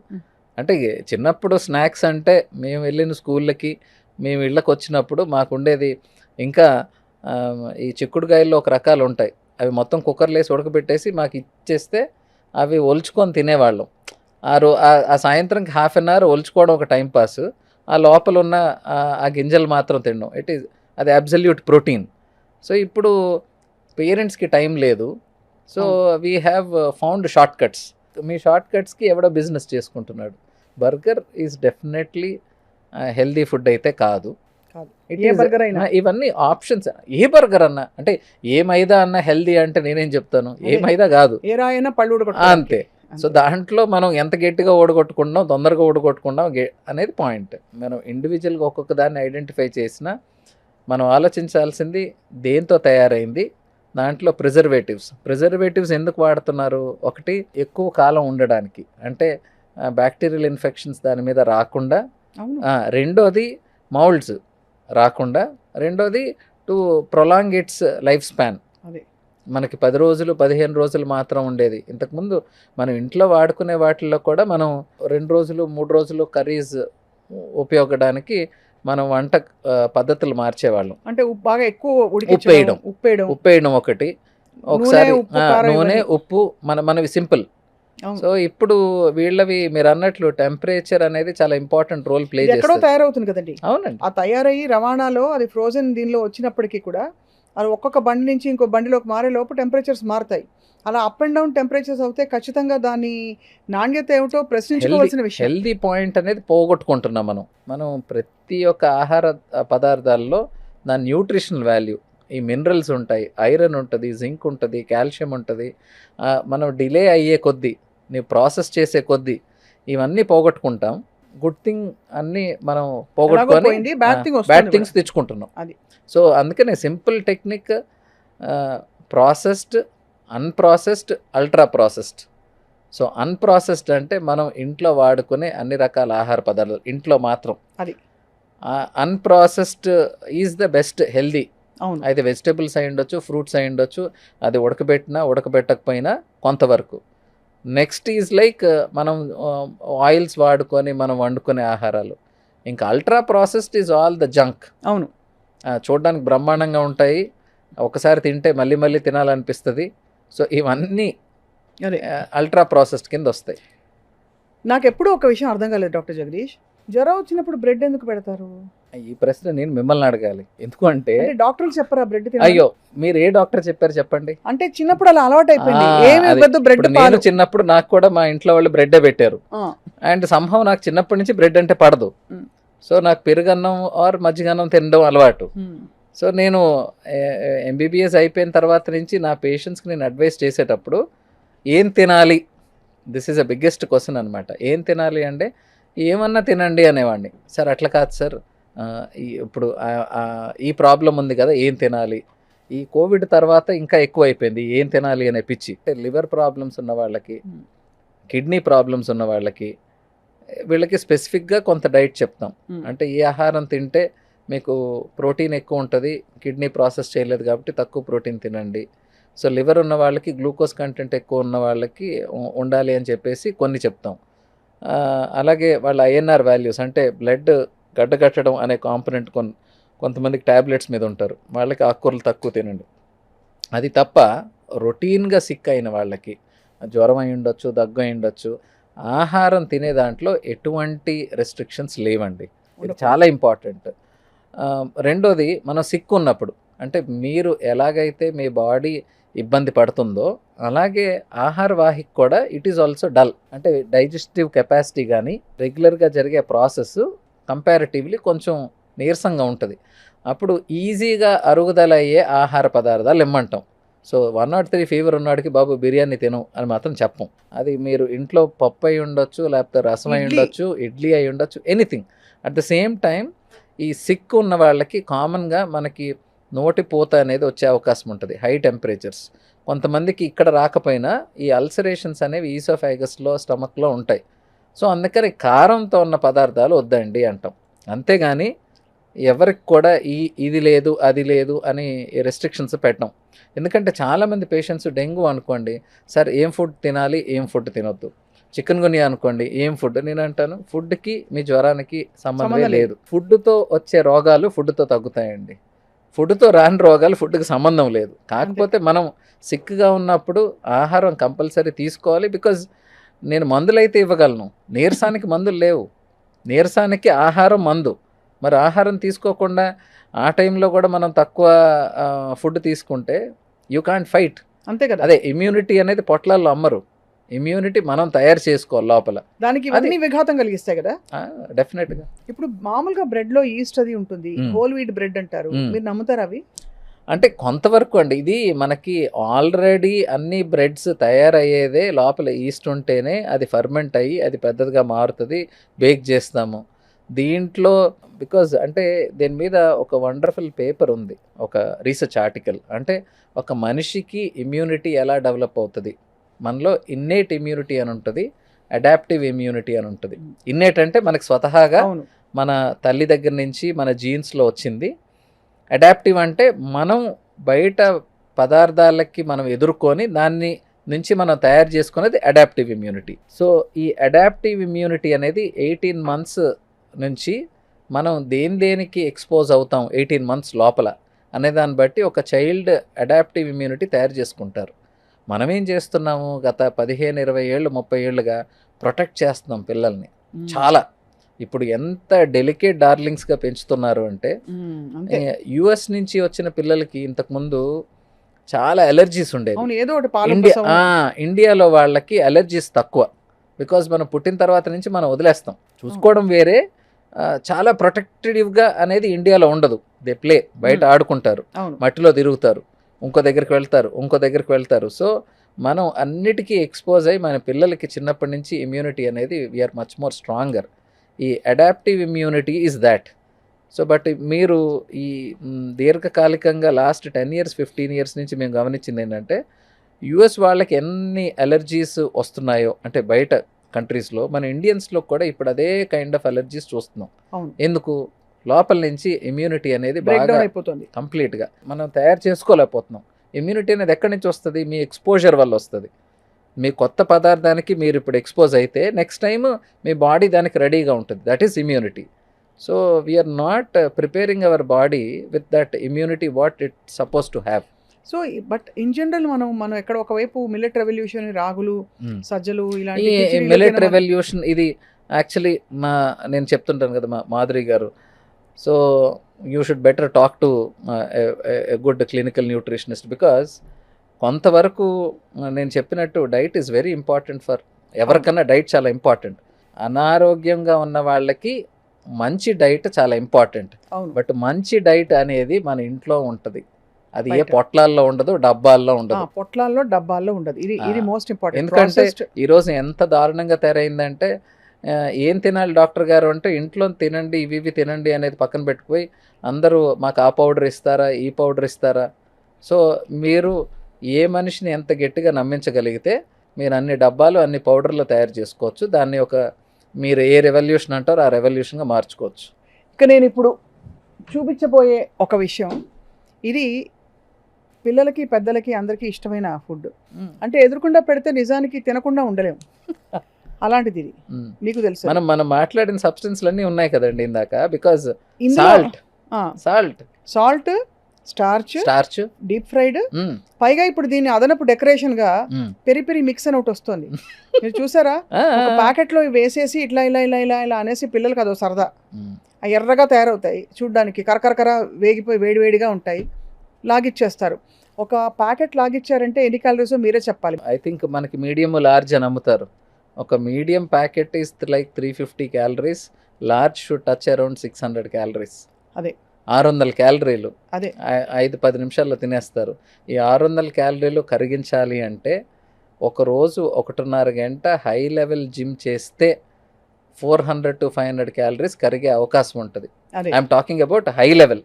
Speaker 2: అంటే చిన్నప్పుడు స్నాక్స్ అంటే మేము వెళ్ళిన స్కూళ్ళకి మేము ఇళ్ళకి వచ్చినప్పుడు మాకుండేది ఇంకా ఈ చిక్కుడుకాయల్లో ఒక రకాలు ఉంటాయి, అవి మొత్తం కుక్కర్లో వేసి ఉడకబెట్టేసి మాకు ఇచ్చేస్తే అవి ఒలుచుకొని తినేవాళ్ళం. ఆ సాయంత్రంకి హాఫ్ అన్ అవర్ ఒలుచుకోవడం ఒక టైం పాస్, ఆ లోపల ఉన్న ఆ గింజలు మాత్రం తినడం, అది అబ్సల్యూట్ ప్రోటీన్. సో ఇప్పుడు పేరెంట్స్కి టైం లేదు, so we have found short cuts. మీ షార్ట్ కట్స్కి ఎవడో బిజినెస్ చేసుకుంటున్నాడు. Burger is definitely healthy food అయితే కాదు. ఇవన్నీ ఆప్షన్స్. ఏ బర్గర్ అన్నా అంటే ఏ మైదా అన్నా హెల్దీ అంటే నేనేం చెప్తాను, ఏ మైదా కాదు,
Speaker 1: ఏ రాయైనా పళ్ళు
Speaker 2: అంతే. సో దాంట్లో మనం ఎంత గట్టిగా ఓడగొట్టుకుంటున్నాం, తొందరగా ఓడగొట్టుకుంటాం అనేది పాయింట్. మనం ఇండివిజువల్గా ఒక్కొక్క దాన్ని ఐడెంటిఫై చేసినా మనం ఆలోచించాల్సింది దేంతో తయారైంది. దాంట్లో ప్రిజర్వేటివ్స్ ఎందుకు వాడుతున్నారు? ఒకటి, ఎక్కువ కాలం ఉండడానికి, అంటే బ్యాక్టీరియల్ ఇన్ఫెక్షన్స్ దాని మీద రాకుండా. రెండోది, మౌల్డ్స్ రాకుండా. రెండోది, to prolong it's life span. మనకి 10 రోజులు 15 రోజులు మాత్రం ఉండేది. ఇంతకుముందు మనం ఇంట్లో వాడుకునే వాటిల్లో కూడా మనం 2 రోజులు 3 రోజులు కర్రీస్ ఉపయోగడానికి మనం వంట పద్ధతులు మార్చేవాళ్ళం.
Speaker 1: అంటే బాగా ఎక్కువ
Speaker 2: ఉప్పేయడం ఒకటి, ఒకసారి నూనె ఉప్పు మనవి సింపుల్. సో ఇప్పుడు వీళ్ళవి మీరు అన్నట్లు టెంపరేచర్ అనేది చాలా ఇంపార్టెంట్ రోల్ ప్లే చేస్తుంది.
Speaker 1: ఎక్కడో తయారవుతుంది కదండి.
Speaker 2: అవునండి.
Speaker 1: ఆ తయారయ్యి రవాణాలో అది ఫ్రోజన్ దీనిలో వచ్చినప్పటికీ కూడా అది ఒక్కొక్క బండి నుంచి ఇంకో బండిలోకి మారే లోపు టెంపరేచర్స్ మారుతాయి. అలా అప్ అండ్ డౌన్ టెంపరేచర్స్ అవుతే ఖచ్చితంగా దాని నాణ్యత ఏమిటో ప్రశ్నించుకోవాల్సిన విషయం.
Speaker 2: హెల్దీ పాయింట్ అనేది పోగొట్టుకుంటున్నాం మనం ప్రతి ఒక్క ఆహార పదార్థాల్లో దాని న్యూట్రిషనల్ వాల్యూ, ఈ మినరల్స్ ఉంటాయి, ఐరన్ ఉంటుంది, జింక్ ఉంటుంది, కాల్షియం ఉంటుంది. మనం డిలే అయ్యే కొద్దీ, నీవు ప్రాసెస్ చేసే కొద్దీ ఇవన్నీ పోగొట్టుకుంటాం. గుడ్ థింగ్ అన్నీ మనం పోగొట్టుకొని బ్యాడ్ థింగ్స్ తెచ్చుకుంటున్నాం. సో అందుకనే simple technique, processed, unprocessed, ultra processed. So unprocessed అంటే మనం ఇంట్లో వాడుకునే అన్ని రకాల ఆహార పదార్థాలు ఇంట్లో మాత్రం. Unprocessed is the best healthy. అయితే వెజిటేబుల్స్ అయి ఉండొచ్చు, ఫ్రూట్స్ అయి ఉండొచ్చు, అది ఉడకబెట్టినా ఉడకబెట్టకపోయినా కొంతవరకు. నెక్స్ట్ ఈజ్ లైక్ మనం ఆయిల్స్ వాడుకొని మనం వండుకునే ఆహారాలు. ఇంకా ultra processed is all the junk.
Speaker 1: అవును,
Speaker 2: చూడడానికి బ్రహ్మాండంగా ఉంటాయి, ఒకసారి తింటే మళ్ళీ మళ్ళీ తినాలనిపిస్తుంది. సో ఇవన్నీ అల్ట్రా ప్రాసెస్డ్ కింద వస్తాయి.
Speaker 1: నాకు ఎప్పుడూ ఒక విషయం అర్థం కాలేదు డాక్టర్ జగదీష్, జ్వరం వచ్చినప్పుడు బ్రెడ్ ఎందుకు పెడతారు?
Speaker 2: ఈ ప్రశ్న నేను మిమ్మల్ని అడగాలి. ఎందుకు అంటే
Speaker 1: డాక్టర్లు చెప్పరా బ్రెడ్?
Speaker 2: అయ్యో, మీరు ఏ డాక్టర్ చెప్పారు చెప్పండి.
Speaker 1: అంటే చిన్నప్పుడు అలా అలవాటు అయిపోయింది.
Speaker 2: నేను చిన్నప్పుడు నాకు కూడా మా ఇంట్లో వాళ్ళు బ్రెడ్ పెట్టారు, అండ్ సంభవం నాకు చిన్నప్పటి నుంచి బ్రెడ్ అంటే పడదు. సో నాకు పెరుగన్నం ఆర్ మజ్జిగన్నం తినడం అలవాటు. సో నేను ఎంబీబీఎస్ అయిపోయిన తర్వాత నుంచి నా పేషెంట్స్కి నేను అడ్వైస్ చేసేటప్పుడు ఏం తినాలి, this is a biggest question అనమాట. ఏం తినాలి అంటే ఏమన్నా తినండి అనేవాడిని. సార్ అట్లా కాదు సార్, ఇప్పుడు ఈ ప్రాబ్లం ఉంది కదా, ఏం తినాలి? ఈ కోవిడ్ తర్వాత ఇంకా ఎక్కువ అయిపోయింది ఏం తినాలి అనే పిచ్చి. లివర్ ప్రాబ్లమ్స్ ఉన్న వాళ్ళకి, కిడ్నీ ప్రాబ్లమ్స్ ఉన్న వాళ్ళకి, వీళ్ళకి స్పెసిఫిక్గా కొంత డైట్ చెప్తాం. అంటే ఈ ఆహారం తింటే మీకు ప్రోటీన్ ఎక్కువ ఉంటుంది, కిడ్నీ ప్రాసెస్ చేయలేదు కాబట్టి తక్కువ ప్రోటీన్ తినండి. సో లివర్ ఉన్న వాళ్ళకి, గ్లూకోజ్ కంటెంట్ ఎక్కువ ఉన్న వాళ్ళకి ఉండాలి అని చెప్పేసి కొన్ని చెప్తాం. అలాగే వాళ్ళ ఐఎన్ఆర్ వాల్యూస్ అంటే బ్లడ్ గడ్డగట్టడం అనే కాంపనెంట్ కొంతమందికి ట్యాబ్లెట్స్ మీద ఉంటారు, వాళ్ళకి ఆకుకూరలు తక్కువ తినండి. అది తప్ప రొటీన్గా సిక్ అయిన వాళ్ళకి, జ్వరం అయి ఉండొచ్చు, దగ్గు అయి ఉండొచ్చు, ఆహారం తినే దాంట్లో ఎటువంటి రెస్ట్రిక్షన్స్ లేవండి. ఇది చాలా ఇంపార్టెంట్. రెండోది, మనం సిక్ ఉన్నప్పుడు, అంటే మీరు ఎలాగైతే మీ బాడీ ఇబ్బంది పడుతుందో అలాగే ఆహార వాహిక కూడా ఇట్ ఈజ్ ఆల్సో డల్. అంటే డైజెస్టివ్ కెపాసిటీ కానీ రెగ్యులర్గా జరిగే ప్రాసెస్ కంపారిటివ్లీ కొంచెం నీరసంగా ఉంటుంది. అప్పుడు ఈజీగా అరుగుదల అయ్యే ఆహార పదార్థాలు ఇమ్మంటాం. సో 103 ఫీవర్ ఉన్నవాడికి బాబు బిర్యానీ తిను అని మాత్రం చెప్పం. అది మీరు ఇంట్లో పప్పు అయి ఉండొచ్చు, లేకపోతే రసం అయి ఉండొచ్చు, ఇడ్లీ అయి ఉండొచ్చు, anything. At the same time ఈ సిక్ ఉన్న వాళ్ళకి కామన్గా మనకి నోటి పూత అనేది వచ్చే అవకాశం ఉంటుంది, హై టెంపరేచర్స్. కొంతమందికి ఇక్కడ రాకపోయినా ఈ అల్సరేషన్స్ అనేవి ఈసోఫాగస్లో, స్టమక్లో ఉంటాయి. సో అందుకని కారంతో ఉన్న పదార్థాలు వద్దండి అంటాం. అంతేగాని ఎవరికి కూడా ఇది లేదు అది లేదు అని రెస్ట్రిక్షన్స్ పెట్టడం. ఎందుకంటే చాలామంది పేషెంట్స్ డెంగ్యూ అనుకోండి, సార్ ఏం ఫుడ్ తినాలి, ఏం ఫుడ్ తినొద్దు. చికెన్ గున్యా అనుకోండి, ఏం ఫుడ్? నేను అంటాను, ఫుడ్కి మీ జ్వరానికి సంబంధం లేదు. ఫుడ్తో వచ్చే రోగాలు ఫుడ్తో తగ్గుతాయండి. ఫుడ్తో రాని రోగాలు ఫుడ్కి సంబంధం లేదు. కాకపోతే మనం సిక్గా ఉన్నప్పుడు ఆహారం కంపల్సరీ తీసుకోవాలి. బికాజ్ నేను మందులైతే ఇవ్వగలను, నీరసానికి మందులు లేవు. నీరసానికి ఆహారం మందు. మరి ఆహారం తీసుకోకుండా ఆ టైంలో కూడా మనం తక్కువ ఫుడ్ తీసుకుంటే యూ కాంట్ ఫైట్.
Speaker 1: అంతే కదా.
Speaker 2: అదే ఇమ్యూనిటీ అనేది పొట్లాల్లో అమ్మరు, ఇమ్యూనిటీ మనం తయారు చేసుకోవాలి లోపల.
Speaker 1: దానికి ఇవన్నీ విఘాతం కలిగిస్తాయి కదా
Speaker 2: డెఫినెట్గా.
Speaker 1: ఇప్పుడు మామూలుగా బ్రెడ్ లో ఈస్ట్ అది ఉంటుంది, హోల్ వీట్ బ్రెడ్ అంటారు, మీరు నమ్ముతారా అవి?
Speaker 2: అంటే కొంతవరకు అండి. ఇది మనకి ఆల్రెడీ అన్ని బ్రెడ్స్ తయారయ్యేదే లోపల ఈస్ట్ ఉంటేనే అది ఫర్మెంట్ అయ్యి అది పెద్దదిగా మారుతుంది, బేక్ చేస్తాము దీంట్లో. బికాజ్ అంటే దీని మీద ఒక వండర్ఫుల్ పేపర్ ఉంది, ఒక రీసెర్చ్ ఆర్టికల్. అంటే ఒక మనిషికి ఇమ్యూనిటీ ఎలా డెవలప్ అవుతుంది, మనలో ఇన్నేట్ ఇమ్యూనిటీ అని ఉంటుంది, అడాప్టివ్ ఇమ్యూనిటీ అని ఉంటుంది. ఇన్నేట్ అంటే మనకు స్వతహాగా మన తల్లి దగ్గర నుంచి మన జీన్స్లో వచ్చింది. అడాప్టివ్ అంటే మనం బయట పదార్థాలకి మనం ఎదుర్కొని దాన్ని నుంచి మనం తయారు చేసుకునేది అడాప్టివ్ ఇమ్యూనిటీ. సో ఈ అడాప్టివ్ ఇమ్యూనిటీ అనేది 18 months నుంచి మనం దేనికి ఎక్స్పోజ్ అవుతాం 18 months లోపల అనే దాన్ని బట్టి ఒక చైల్డ్ అడాప్టివ్ ఇమ్యూనిటీ తయారు చేసుకుంటారు. మనం ఏం చేస్తున్నాము, గత 15, 20 ఏళ్ళు 30 ఏళ్ళుగా ప్రొటెక్ట్ చేస్తున్నాం పిల్లల్ని చాలా. ఇప్పుడు ఎంత డెలికేట్ డార్లింగ్స్గా పెంచుతున్నారు అంటే, యుఎస్ నుంచి వచ్చిన పిల్లలకి ఇంతకుముందు చాలా అలర్జీస్ ఉండేవి. ఇండియాలో వాళ్ళకి అలర్జీస్ తక్కువ. బికాజ్ మనం పుట్టిన తర్వాత నుంచి మనం వదిలేస్తాం, చూసుకోవడం వేరే, చాలా ప్రొటెక్టివ్గా అనేది ఇండియాలో ఉండదు. దే ప్లే, బయట ఆడుకుంటారు, మట్టిలో తిరుగుతారు, ఇంకో దగ్గరికి వెళ్తారు. సో మనం అన్నిటికీ ఎక్స్పోజ్ అయ్యి మన పిల్లలకి చిన్నప్పటి నుంచి ఇమ్యూనిటీ అనేది వీఆర్ మచ్ మోర్ స్ట్రాంగర్. ఈ adaptive immunity is that. So but మీరు ఈ దీర్ఘకాలికంగా లాస్ట్ 10 years 15 years నుంచి మేము గమనించింది ఏంటంటే, యుఎస్ వాళ్ళకి ఎన్ని అలర్జీస్ వస్తున్నాయో అంటే బయట కంట్రీస్లో, మన ఇండియన్స్లో కూడా ఇప్పుడు అదే కైండ్ ఆఫ్ అలర్జీస్ చూస్తున్నాం. ఎందుకు? లోపల నుంచి ఇమ్యూనిటీ అనేది బాగా అయిపోతుంది, కంప్లీట్గా మనం తయారు చేసుకోలేకపోతున్నాం. ఇమ్యూనిటీ అనేది ఎక్కడి నుంచి వస్తుంది? మీ ఎక్స్పోజర్ వల్ల వస్తుంది. మీ కొత్త పదార్థానికి మీరు ఇప్పుడు ఎక్స్పోజ్ అయితే నెక్స్ట్ టైం మీ బాడీ దానికి రెడీగా ఉంటుంది. That is immunity. So we're not preparing our body with that immunity what it suppose to have.
Speaker 1: So but in general మనం ఎక్కడ ఒకవైపు మిల్లెట్ రెవల్యూషన్, రాగులు, సజ్జలు, ఇలాంటి
Speaker 2: మిల్లెట్ రెవల్యూషన్ ఇది యాక్చువల్లీ నేను చెప్తుంటాను కదా మా మాధురి గారు. So you should better talk to a good clinical nutritionist. Because కొంతవరకు నేను చెప్పినట్టు diet is very important for ఎవరికన్నా. డైట్ చాలా ఇంపార్టెంట్. అనారోగ్యంగా ఉన్న వాళ్ళకి మంచి డైట్ చాలా ఇంపార్టెంట్. బట్ మంచి డైట్ అనేది మన ఇంట్లో ఉంటుంది, అది ఏ పొట్లాల్లో ఉండదు, డబ్బాల్లో ఉండదు.
Speaker 1: పొట్లాల్లో డబ్బాల్లో ఉండదు. ఇది మోస్ట్ ఇంపార్టెంట్.
Speaker 2: ఎందుకంటే ఈరోజు ఎంత దారుణంగా తయారైందంటే, ఏం తినాలి డాక్టర్ గారు అంటే, ఇంట్లో తినండి, ఇవి తినండి అనేది పక్కన పెట్టుకుపోయి అందరూ మాకు ఆ పౌడర్ ఇస్తారా, ఈ పౌడర్ ఇస్తారా. సో మీరు ఏ మనిషిని ఎంత గట్టిగా నమ్మించగలిగితే మీరు అన్ని డబ్బాలు అన్ని పౌడర్లు తయారు చేసుకోవచ్చు. దాన్ని మీరు ఏ రెవల్యూషన్ అంటారో ఆ రెవల్యూషన్గా మార్చుకోవచ్చు.
Speaker 1: ఇక నేను ఇప్పుడు చూపించబోయే ఒక విషయం, ఇది పిల్లలకి పెద్దలకి అందరికీ ఇష్టమైన ఫుడ్. అంటే ఎదురుకుండా పెడితే నిజానికి తినకుండా ఉండలేము, అలాంటిది ఇది. మీకు తెలుసు
Speaker 2: మనం మాట్లాడిన సబ్స్టెన్స్లు అన్నీ ఉన్నాయి కదండి ఇందాక. Because
Speaker 1: salt, starch, deep fried, పైగా ఇప్పుడు దీన్ని అదనపు డెకరేషన్ గా పెరి మిక్స్ అని ఒకటి వస్తుంది. మీరు చూసారా? ఒక ప్యాకెట్ లో వేసేసి ఇట్లా ఇలా ఇలా ఇలా ఇలా అనేసి పిల్లలకి అదో సరదా. ఎర్రగా తయారవుతాయి చూడ్డానికి, కరకరకర వేగిపోయి వేడివేడిగా ఉంటాయి, లాగిచ్చేస్తారు. ఒక ప్యాకెట్ లాగిచ్చారంటే ఎన్ని క్యాలరీస్ మీరే చెప్పాలి.
Speaker 2: ఐ థింక్ మనకి మీడియం లార్జ్ అని అమ్ముతారు. ఒక medium packet is like 350 calories, large should touch around 600 calories.
Speaker 1: అదే
Speaker 2: 600 calories.
Speaker 1: అదే
Speaker 2: 5-10 నిమిషాల్లో తినేస్తారు. ఈ 600 calories కరిగించాలి అంటే ఒకరోజు 1.5 గంట హై లెవెల్ జిమ్ చేస్తే 400 to 500 calories కరిగే అవకాశం ఉంటుంది. I'm talking about high level.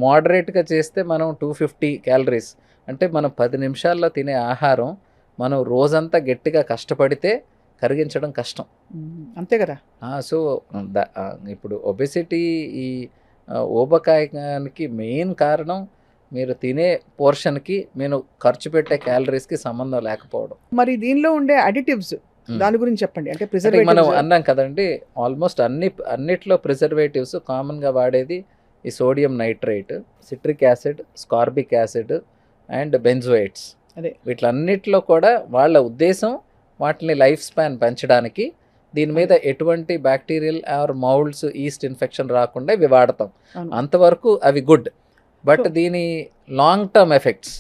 Speaker 2: మోడరేట్గా చేస్తే మనం 250 calories. అంటే మనం 10 నిమిషాల్లో తినే ఆహారం మనం రోజంతా గట్టిగా కష్టపడితే కరిగించడం కష్టం.
Speaker 1: అంతే కదా.
Speaker 2: సో ఇప్పుడు ఒబెసిటీ, ఈ ఊబకాయానికి మెయిన్ కారణం మీరు తినే పోర్షన్కి మీరు ఖర్చు పెట్టే క్యాలరీస్కి సంబంధం లేకపోవడం.
Speaker 1: మరి దీనిలో ఉండే అడిటివ్స్ దాని గురించి చెప్పండి. అంటే
Speaker 2: మనం అన్నాం కదండి, ఆల్మోస్ట్ అన్నిట్లో ప్రిజర్వేటివ్స్ కామన్గా వాడేది ఈ sodium nitrate, citric acid, ascorbic acid and benzoates.
Speaker 1: అదే.
Speaker 2: వీటిలన్నిటిలో కూడా వాళ్ళ ఉద్దేశం వాటిని లైఫ్ స్పాన్ పెంచడానికి, దీని మీద ఎటువంటి bacterial or moulds, yeast infection రాకుండా ఇవి వాడతాం.
Speaker 1: అవును.
Speaker 2: అంతవరకు అవి గుడ్. బట్
Speaker 1: So-
Speaker 2: దీని long term effects,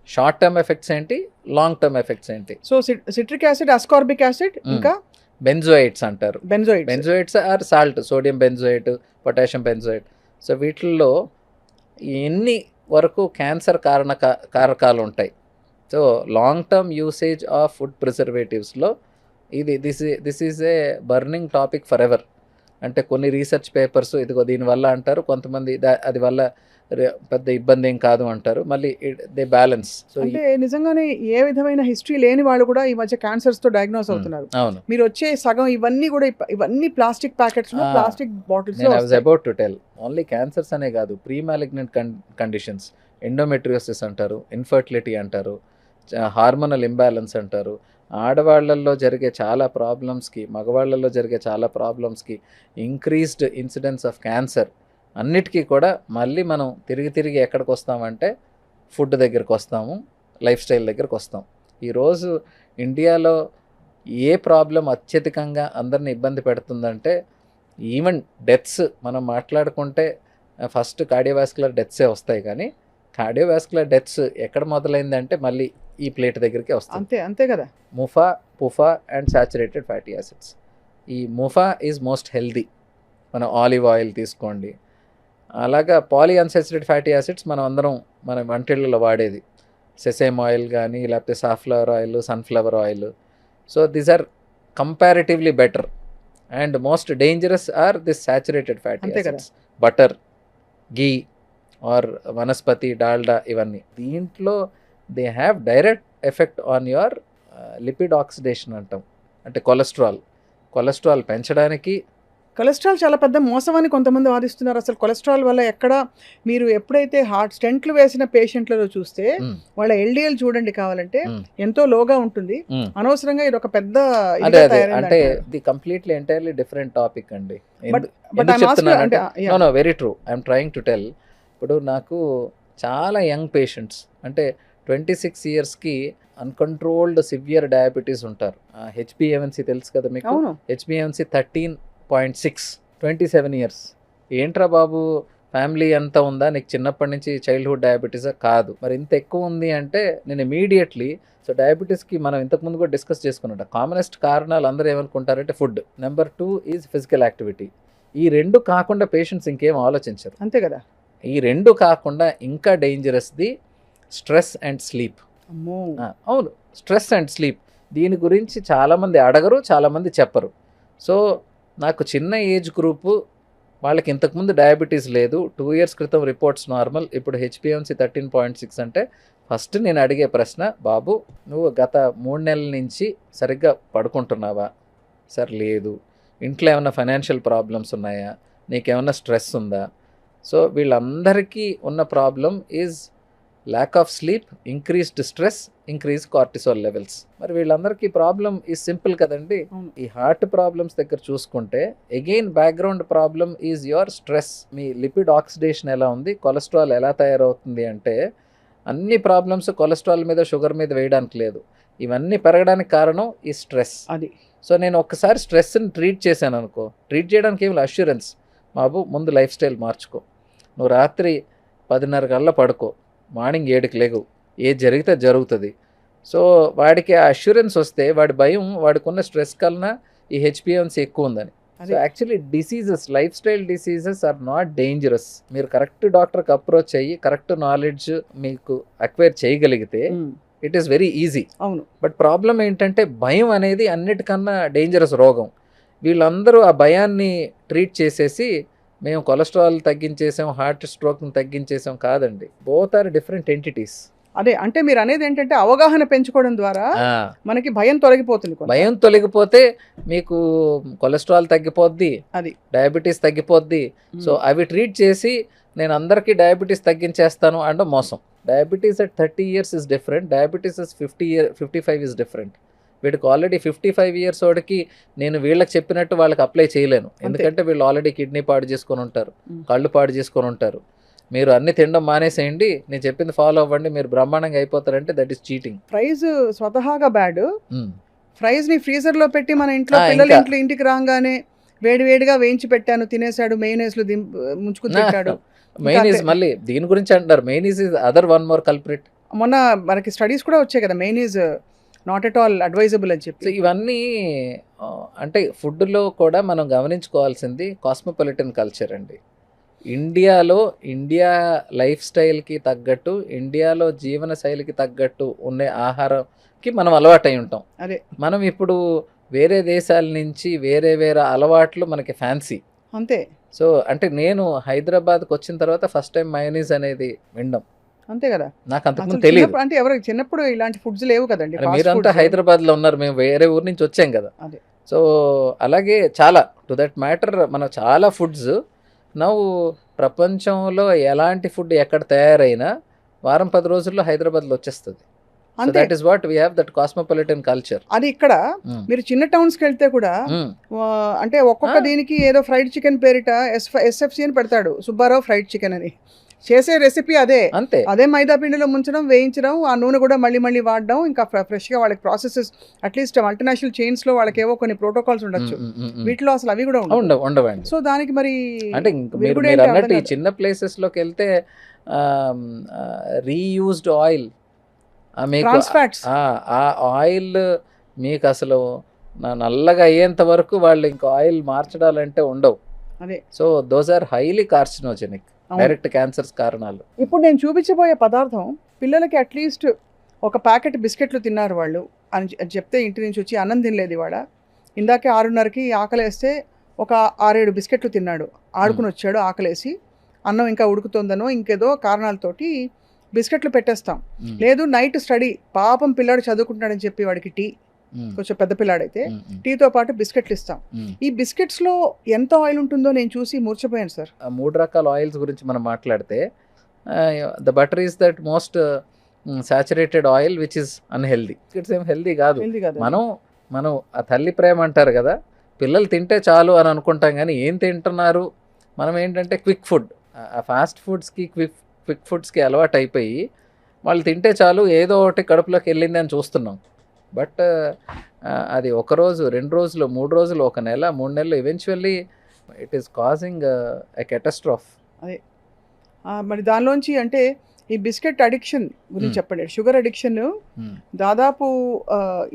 Speaker 2: short term effects ఏంటి, లాంగ్ టర్మ్ ఎఫెక్ట్స్ ఏంటి?
Speaker 1: So citric acid, ascorbic acid, ఇంకా
Speaker 2: బెంజోయేట్స్ అంటారు.
Speaker 1: Benzoids.
Speaker 2: Benzoates are salt, sodium benzoate, potassium benzoate. So వీటిల్లో ఎన్ని వరకు క్యాన్సర్ కారకాలు ఉంటాయి. So long term usage of food ప్రిజర్వేటివ్స్లో this is a burning topic for ever. అంటే కొన్ని రీసెర్చ్ పేపర్స్ ఇదిగో దీనివల్ల అంటారు, కొంతమంది అది వల్ల పెద్ద ఇబ్బంది ఏం కాదు అంటారు, మళ్ళీ దే బ్యాలెన్స్. సో
Speaker 1: అంటే నిజంగానే ఏ విధమైన హిస్టరీ లేని వాళ్ళు కూడా ఈ మధ్య క్యాన్సర్స్ తో డయాగ్నోస్ అవుతున్నారు.
Speaker 2: అవును,
Speaker 1: మీరు వచ్చే సగం ఇవన్నీ కూడా ఇవన్నీ ప్లాస్టిక్ ప్యాకెట్స్, ప్లాస్టిక్ బాటిల్స్.
Speaker 2: నేను I was about to tell, only cancers అనే కాదు, ప్రీ మ్యాలిగ్నెంట్ కండిషన్స్, ఎండోమెట్రియోసిస్ అంటారు, ఇన్ఫర్టిలిటీ అంటారు, హార్మోనల్ ఇంబ్యాలెన్స్ అంటారు. ఆడవాళ్లలో జరిగే చాలా ప్రాబ్లమ్స్కి, మగవాళ్లలో జరిగే చాలా ప్రాబ్లమ్స్కి ఇంక్రీజ్డ్ ఇన్సిడెన్స్ ఆఫ్ క్యాన్సర్ అన్నిటికీ కూడా మళ్ళీ మనం తిరిగి ఎక్కడికి వస్తామంటే ఫుడ్ దగ్గరికి వస్తాము, లైఫ్ స్టైల్ దగ్గరికి వస్తాం. ఈరోజు ఇండియాలో ఏ ప్రాబ్లం అత్యధికంగా అందరిని ఇబ్బంది పెడుతుందంటే, ఈవెన్ డెత్స్ మనం మాట్లాడుకుంటే ఫస్ట్ కార్డియోవాస్కులర్ డెత్సే వస్తాయి, కానీ కార్డియోవాస్కులర్ డెత్స్ ఎక్కడ మొదలైందంటే మళ్ళీ ఈ ప్లేట్ దగ్గరికి వస్తుంది.
Speaker 1: అంతే కదా.
Speaker 2: ముఫా, పుఫా అండ్ సాచురేటెడ్ ఫ్యాటీ యాసిడ్స్. ఈ ముఫా ఈజ్ మోస్ట్ హెల్దీ. మనం ఆలివ్ ఆయిల్ తీసుకోండి, అలాగా పాలీ అన్సాచురేటెడ్ ఫ్యాటీ యాసిడ్స్ మనం అందరం మన వంటిళ్ళలో వాడేది, సెసేమ్ ఆయిల్ కానీ లేకపోతే safflower oil, sunflower oil. So these are comparatively better. And most dangerous are this saturated fatty acids, butter, ghee or vanaspati, Dalda, ఇవన్నీ. దీంట్లో they have direct effect on your lipid oxidation అంటాం, అంటే కొలెస్ట్రాల్ పెంచడానికి.
Speaker 1: కొలెస్ట్రాల్ చాలా పెద్ద మోసం అని కొంతమంది వాదిస్తున్నారు. అసలు కొలెస్ట్రాల్ వల్ల మీరు ఎప్పుడైతే హార్ట్ స్టెంట్లు వేసిన పేషెంట్లలో చూస్తే వాళ్ళ ఎల్డిఎల్ చూడండి కావాలంటే ఎంతో లోగా ఉంటుంది. అనవసరంగా ఇది ఒక పెద్ద
Speaker 2: అంటే the completely entirely different topic అండి. Very true, I'm trying to tell. ఇప్పుడు నాకు చాలా యంగ్ పేషెంట్స్, అంటే 26 yearsకి అన్కంట్రోల్డ్ సివియర్ డయాబెటీస్ ఉంటారు. హెచ్బిఏవన్సీ తెలుసు కదా మీకు, హెచ్బిఏవన్సీ 13.6, 27 years. ఏంట్రా బాబు ఫ్యామిలీ ఎంత ఉందా, నీకు చిన్నప్పటి నుంచి చైల్డ్హుడ్ డయాబెటీసా? కాదు. మరి ఇంత ఎక్కువ ఉంది అంటే నేను ఇమీడియట్లీ, సో డయాబెటీస్కి మనం ఇంతకుముందు కూడా డిస్కస్ చేసుకున్నట్టు కామనెస్ట్ కారణాలు అందరూ ఏమనుకుంటారంటే food. Number 2 is physical activity. ఈ రెండు కాకుండా పేషెంట్స్ ఇంకేం ఆలోచించరు.
Speaker 1: అంతే కదా.
Speaker 2: ఈ రెండు కాకుండా ఇంకా డేంజరస్ది స్ట్రెస్ అండ్ స్లీప్. అవును, స్ట్రెస్ అండ్ స్లీప్. దీని గురించి చాలామంది అడగరు, చాలామంది చెప్పరు. సో నాకు చిన్న ఏజ్ గ్రూపు వాళ్ళకి ఇంతకుముందు డయాబెటీస్ లేదు, 2 years క్రితం రిపోర్ట్స్ నార్మల్, ఇప్పుడు హెచ్బిఏవన్సీ 13.6 అంటే ఫస్ట్ నేను అడిగే ప్రశ్న, బాబు నువ్వు గత 3 నెలల నుంచి సరిగ్గా పడుకుంటున్నావా? సార్ లేదు. ఇంట్లో ఏమైనా ఫైనాన్షియల్ ప్రాబ్లమ్స్ ఉన్నాయా? నీకేమైనా స్ట్రెస్ ఉందా? సో వీళ్ళందరికీ ఉన్న problem is lack of sleep, increased stress, increase cortisol levels. మరి వీళ్ళందరికీ ప్రాబ్లం ఈజ్ సింపుల్ కదండి. ఈ హార్ట్ ప్రాబ్లమ్స్ దగ్గర చూసుకుంటే again background problem is your stress. Me lipid oxidation ఎలా ఉంది, కొలెస్ట్రాల్ ఎలా తయారవుతుంది అంటే అన్ని ప్రాబ్లమ్స్ కొలెస్ట్రాల్ మీద, షుగర్ మీద వేయడానికి లేదు. ఇవన్నీ పెరగడానికి కారణం ఈ స్ట్రెస్.
Speaker 1: అది.
Speaker 2: సో నేను ఒక్కసారి స్ట్రెస్ని ట్రీట్ చేశాను అనుకో, ట్రీట్ చేయడానికి ఏమి అష్యూరెన్స్, బాబు ముందు లైఫ్ స్టైల్ మార్చుకో, నువ్వు రాత్రి 10:30 కల్లా పడుకో, మార్నింగ్ 7కి లేవు, ఏది జరిగితే జరుగుతుంది. సో వాడికి ఆ అష్యూరెన్స్ వస్తే వాడి భయం వాడికున్న స్ట్రెస్ కన్నా ఈ హెచ్బిఏవన్సీ ఎక్కువ ఉందని. So actually diseases, life style diseases are not dangerous. మీరు కరెక్ట్ డాక్టర్కి అప్రోచ్ అయ్యి కరెక్ట్ నాలెడ్జ్ మీకు అక్వైర్ చేయగలిగితే ఇట్ ఈస్ వెరీ ఈజీ.
Speaker 1: అవును.
Speaker 2: బట్ ప్రాబ్లం ఏంటంటే భయం అనేది అన్నిటికన్నా డేంజరస్ రోగం. వీళ్ళందరూ ఆ భయాన్ని ట్రీట్ చేసేసి మేము కొలెస్ట్రాల్ తగ్గించేసాం, హార్ట్ స్ట్రోక్ని తగ్గించేసాం. కాదండి, బోత్ ఆర్ డిఫరెంట్ ఎంటిటీస్.
Speaker 1: అదే అంటే మీరు అనేది ఏంటంటే అవగాహన పెంచుకోవడం ద్వారా మనకి భయం తొలగిపోతుంది.
Speaker 2: భయం తొలగిపోతే మీకు కొలెస్ట్రాల్ తగ్గిపోద్ది,
Speaker 1: అది
Speaker 2: డయాబెటీస్ తగ్గిపోద్ది. సో అవి ట్రీట్ చేసి నేను అందరికీ డయాబెటీస్ తగ్గించేస్తాను అంటే మోసం. Diabetes at 30 years is different, diabetes at 55 is different. వీడికి ఆల్రెడీ 55 ఇయర్స్ వాడికి నేను వీళ్ళకి చెప్పినట్టు వాళ్ళకి అప్లై చేయలేను, ఎందుకంటే వీళ్ళు ఆల్రెడీ కిడ్నీ పాడు చేసుకొని ఉంటారు, కళ్ళు పాడు చేసుకొని ఉంటారు. మీరు అన్ని తినడం మానేసేయండి, నేను చెప్పింది ఫాలో అవ్వండి, మీరు బ్రహ్మాండంగా అయిపోతారంటే దట్ ఈస్ చీటింగ్.
Speaker 1: ఫ్రైజ్ స్వతహాగా బ్యాడ్. ఫ్రైజ్ ని ఫ్రీజర్ లో పెట్టి మన ఇంట్లో పిల్లలు ఇంటికి రాగానే వేడివేడిగా వేయించి పెట్టాను, తినేసాడు, మెయినేస్ లో ముంచుకుని తింటాడు.
Speaker 2: మెయినీస్ మళ్ళీ దీని గురించి అంటారు, mayonnaise is other one more culprit.
Speaker 1: మొన్న మనకి స్టడీస్ కూడా వచ్చాయి కదా, mayonnaise not at all advisable అని చెప్పి.
Speaker 2: సో ఇవన్నీ అంటే ఫుడ్లో కూడా మనం గమనించుకోవాల్సింది కాస్మోపాలిటన్ కల్చర్ అండి. ఇండియా లైఫ్ స్టైల్కి తగ్గట్టు, ఇండియాలో జీవన శైలికి తగ్గట్టు ఉండే ఆహారంకి మనం అలవాటు అయి ఉంటాం.
Speaker 1: అదే
Speaker 2: మనం ఇప్పుడు వేరే దేశాల నుంచి వేరే అలవాట్లు మనకి ఫ్యాన్సీ
Speaker 1: అంతే.
Speaker 2: సో అంటే నేను హైదరాబాద్కి వచ్చిన తర్వాత ఫస్ట్ టైం మయోనీస్ అనేది వినడం,
Speaker 1: అంతే కదా.
Speaker 2: నాకు అంతకుముందు తెలియదు.
Speaker 1: అంటే ఎవరికి చిన్నప్పుడు ఇలాంటి ఫుడ్స్ లేవు కదండి.
Speaker 2: మీరంతా హైదరాబాద్లో ఉన్నారు, మేము వేరే ఊరు నుంచి వచ్చాం కదా. సో అలాగే చాలా టు దట్ మ్యాటర్ మన చాలా ఫుడ్స్ నవ్వు ప్రపంచంలో ఎలాంటి ఫుడ్ ఎక్కడ తయారైనా వారం 10 రోజుల్లో హైదరాబాద్లో వచ్చేస్తుంది. That is what we have that cosmopolitan culture.
Speaker 1: అది ఇక్కడ మీరు చిన్న టౌన్స్కి వెళ్తే కూడా అంటే ఒక్కొక్క దీనికి ఏదో ఫ్రైడ్ చికెన్ పేరిట SFC అని పెడతాడు, సుబ్బారావు ఫ్రైడ్ చికెన్ అని. చేసే రెసిపీ అదే,
Speaker 2: అంతే.
Speaker 1: అదే మైదా పిండిలో ముంచడం, వేయించడం, ఆ నూనె కూడా మళ్ళీ వాడడం, ఇంకా ఫ్రెష్గా వాళ్ళకి ప్రాసెసెస్. అట్లీస్ట్ మల్టీనేషనల్ చైన్స్లో వాళ్ళకి ఏవో కొన్ని ప్రోటోకాల్స్ ఉండొచ్చు, వీటిలో అసలు అవి కూడా
Speaker 2: ఉండవండి.
Speaker 1: సో దానికి మరి
Speaker 2: అంటే మీరు అన్నట్టు ఈ చిన్న ప్లేసెస్లోకి వెళ్తే రీయూజ్డ్ ఆయిల్, ఆ ఆయిల్ మీకు అసలు నల్లగా అయ్యేంత వరకు వాళ్ళు ఇంకా ఆయిల్ మార్చడాలంటే ఉండవు.
Speaker 1: అదే.
Speaker 2: So those are highly carcinogenic, direct cancers కారణాలు.
Speaker 1: ఇప్పుడు నేను చూపించబోయే పదార్థం పిల్లలకి అట్లీస్ట్ ఒక ప్యాకెట్ బిస్కెట్లు తిన్నారు వాళ్ళు అని చెప్తే ఇంటి నుంచి వచ్చి అన్నం తినలేదు ఇవాళ, ఇందాకే 6:30కి ఆకలేస్తే ఒక 6-7 బిస్కెట్లు తిన్నాడు, ఆడుకుని వచ్చాడు, ఆకలేసి అన్నం ఇంకా ఉడుకుతుందనో ఇంకేదో కారణాలతోటి బిస్కెట్లు పెట్టేస్తాం. లేదు నైట్ స్టడీ, పాపం పిల్లాడు చదువుకుంటున్నాడని చెప్పి వాడికి టీ, కొంచెం పెద్ద పిల్లాడైతే టీతో పాటు బిస్కెట్లు ఇస్తాం. ఈ బిస్కెట్స్ లో ఎంత ఆయిల్ ఉంటుందో నేను చూసి మూర్చపోయాను సార్.
Speaker 2: 3 రకాల ఆయిల్స్ గురించి మనం మాట్లాడితే the butter is that most saturated oil which is unhealthy. Biscuits ఏం హెల్దీ కాదు. మనం ఆ తల్లి ప్రేమ అంటారు కదా, పిల్లలు తింటే చాలు అని అనుకుంటాం, కానీ ఏం తింటున్నారు మనం ఏంటంటే క్విక్ ఫుడ్, ఆ ఫాస్ట్ ఫుడ్స్కి క్విక్ ఫుడ్స్కి అలవాటు అయిపోయి వాళ్ళు తింటే చాలు ఏదో ఒకటి కడుపులోకి వెళ్ళింది అని చూస్తున్నాం. బట్ అది 1 రోజు 2 రోజులు 3 రోజులు 1 నెల 3 నెలలు eventually it is causing a catastrophe.
Speaker 1: అదే మరి దానిలోంచి అంటే ఈ బిస్కెట్ అడిక్షన్ గురించి చెప్పండి. షుగర్ అడిక్షన్ దాదాపు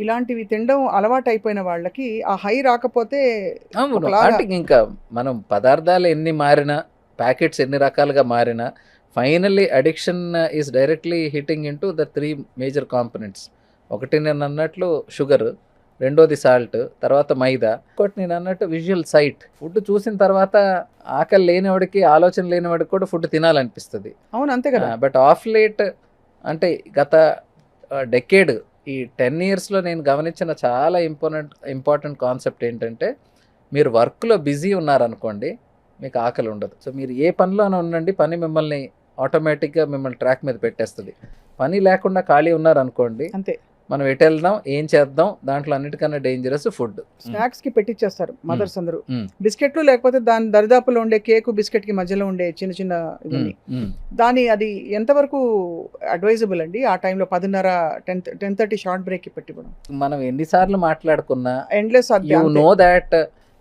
Speaker 1: ఇలాంటివి తినడం అలవాటు అయిపోయిన వాళ్ళకి ఆ హై రాకపోతే
Speaker 2: ఇంకా మనం పదార్థాలు ఎన్ని మారినా, ప్యాకెట్స్ ఎన్ని రకాలుగా మారినా, finally addiction is directly hitting in to the 3 major components. ఒకటి నేను అన్నట్లు షుగర్, రెండోది సాల్ట్, తర్వాత మైదా, ఇంకోటి నేను అన్నట్టు విజువల్ సైట్. ఫుడ్ చూసిన తర్వాత ఆకలి లేనివాడికి, ఆలోచన లేనివాడికి కూడా ఫుడ్ తినాలనిపిస్తుంది.
Speaker 1: అవును, అంతే కదా.
Speaker 2: బట్ ఆఫ్ లేట్ అంటే గత డెకేడ్, ఈ 10 ఇయర్స్లో నేను గమనించిన చాలా ఇంపార్టెంట్ కాన్సెప్ట్ ఏంటంటే, మీరు వర్క్లో బిజీ ఉన్నారనుకోండి, మీకు ఆకలి ఉండదు. సో మీరు ఏ పనిలోనే ఉండండి, పని మిమ్మల్ని ఆటోమేటిక్గా మిమ్మల్ని ట్రాక్ మీద పెట్టేస్తుంది. పని లేకుండా ఖాళీ ఉన్నారనుకోండి,
Speaker 1: అంతే,
Speaker 2: మనం ఎటు వెళ్దాం, ఏం చేద్దాం, దాంట్లో అన్నిటికన్నా డేంజరస్ ఫుడ్.
Speaker 1: స్నాక్స్ కి పెట్టించేస్తారు మదర్స్ అందరూ, బిస్కెట్లు లేకపోతే దాని దరిదాపులో ఉండే కేకు బిస్కెట్ కి మధ్యలో ఉండే చిన్న చిన్న ఇవన్నీ. అది ఎంతవరకు అడ్వైజబుల్ అండి ఆ టైంలో? 10:30 10:30 షార్ట్ బ్రేక్ పెట్టివ్వడం.
Speaker 2: మనం ఎన్నిసార్లు మాట్లాడుకున్నా
Speaker 1: ఎండ్లెస్.
Speaker 2: యు నో దాట్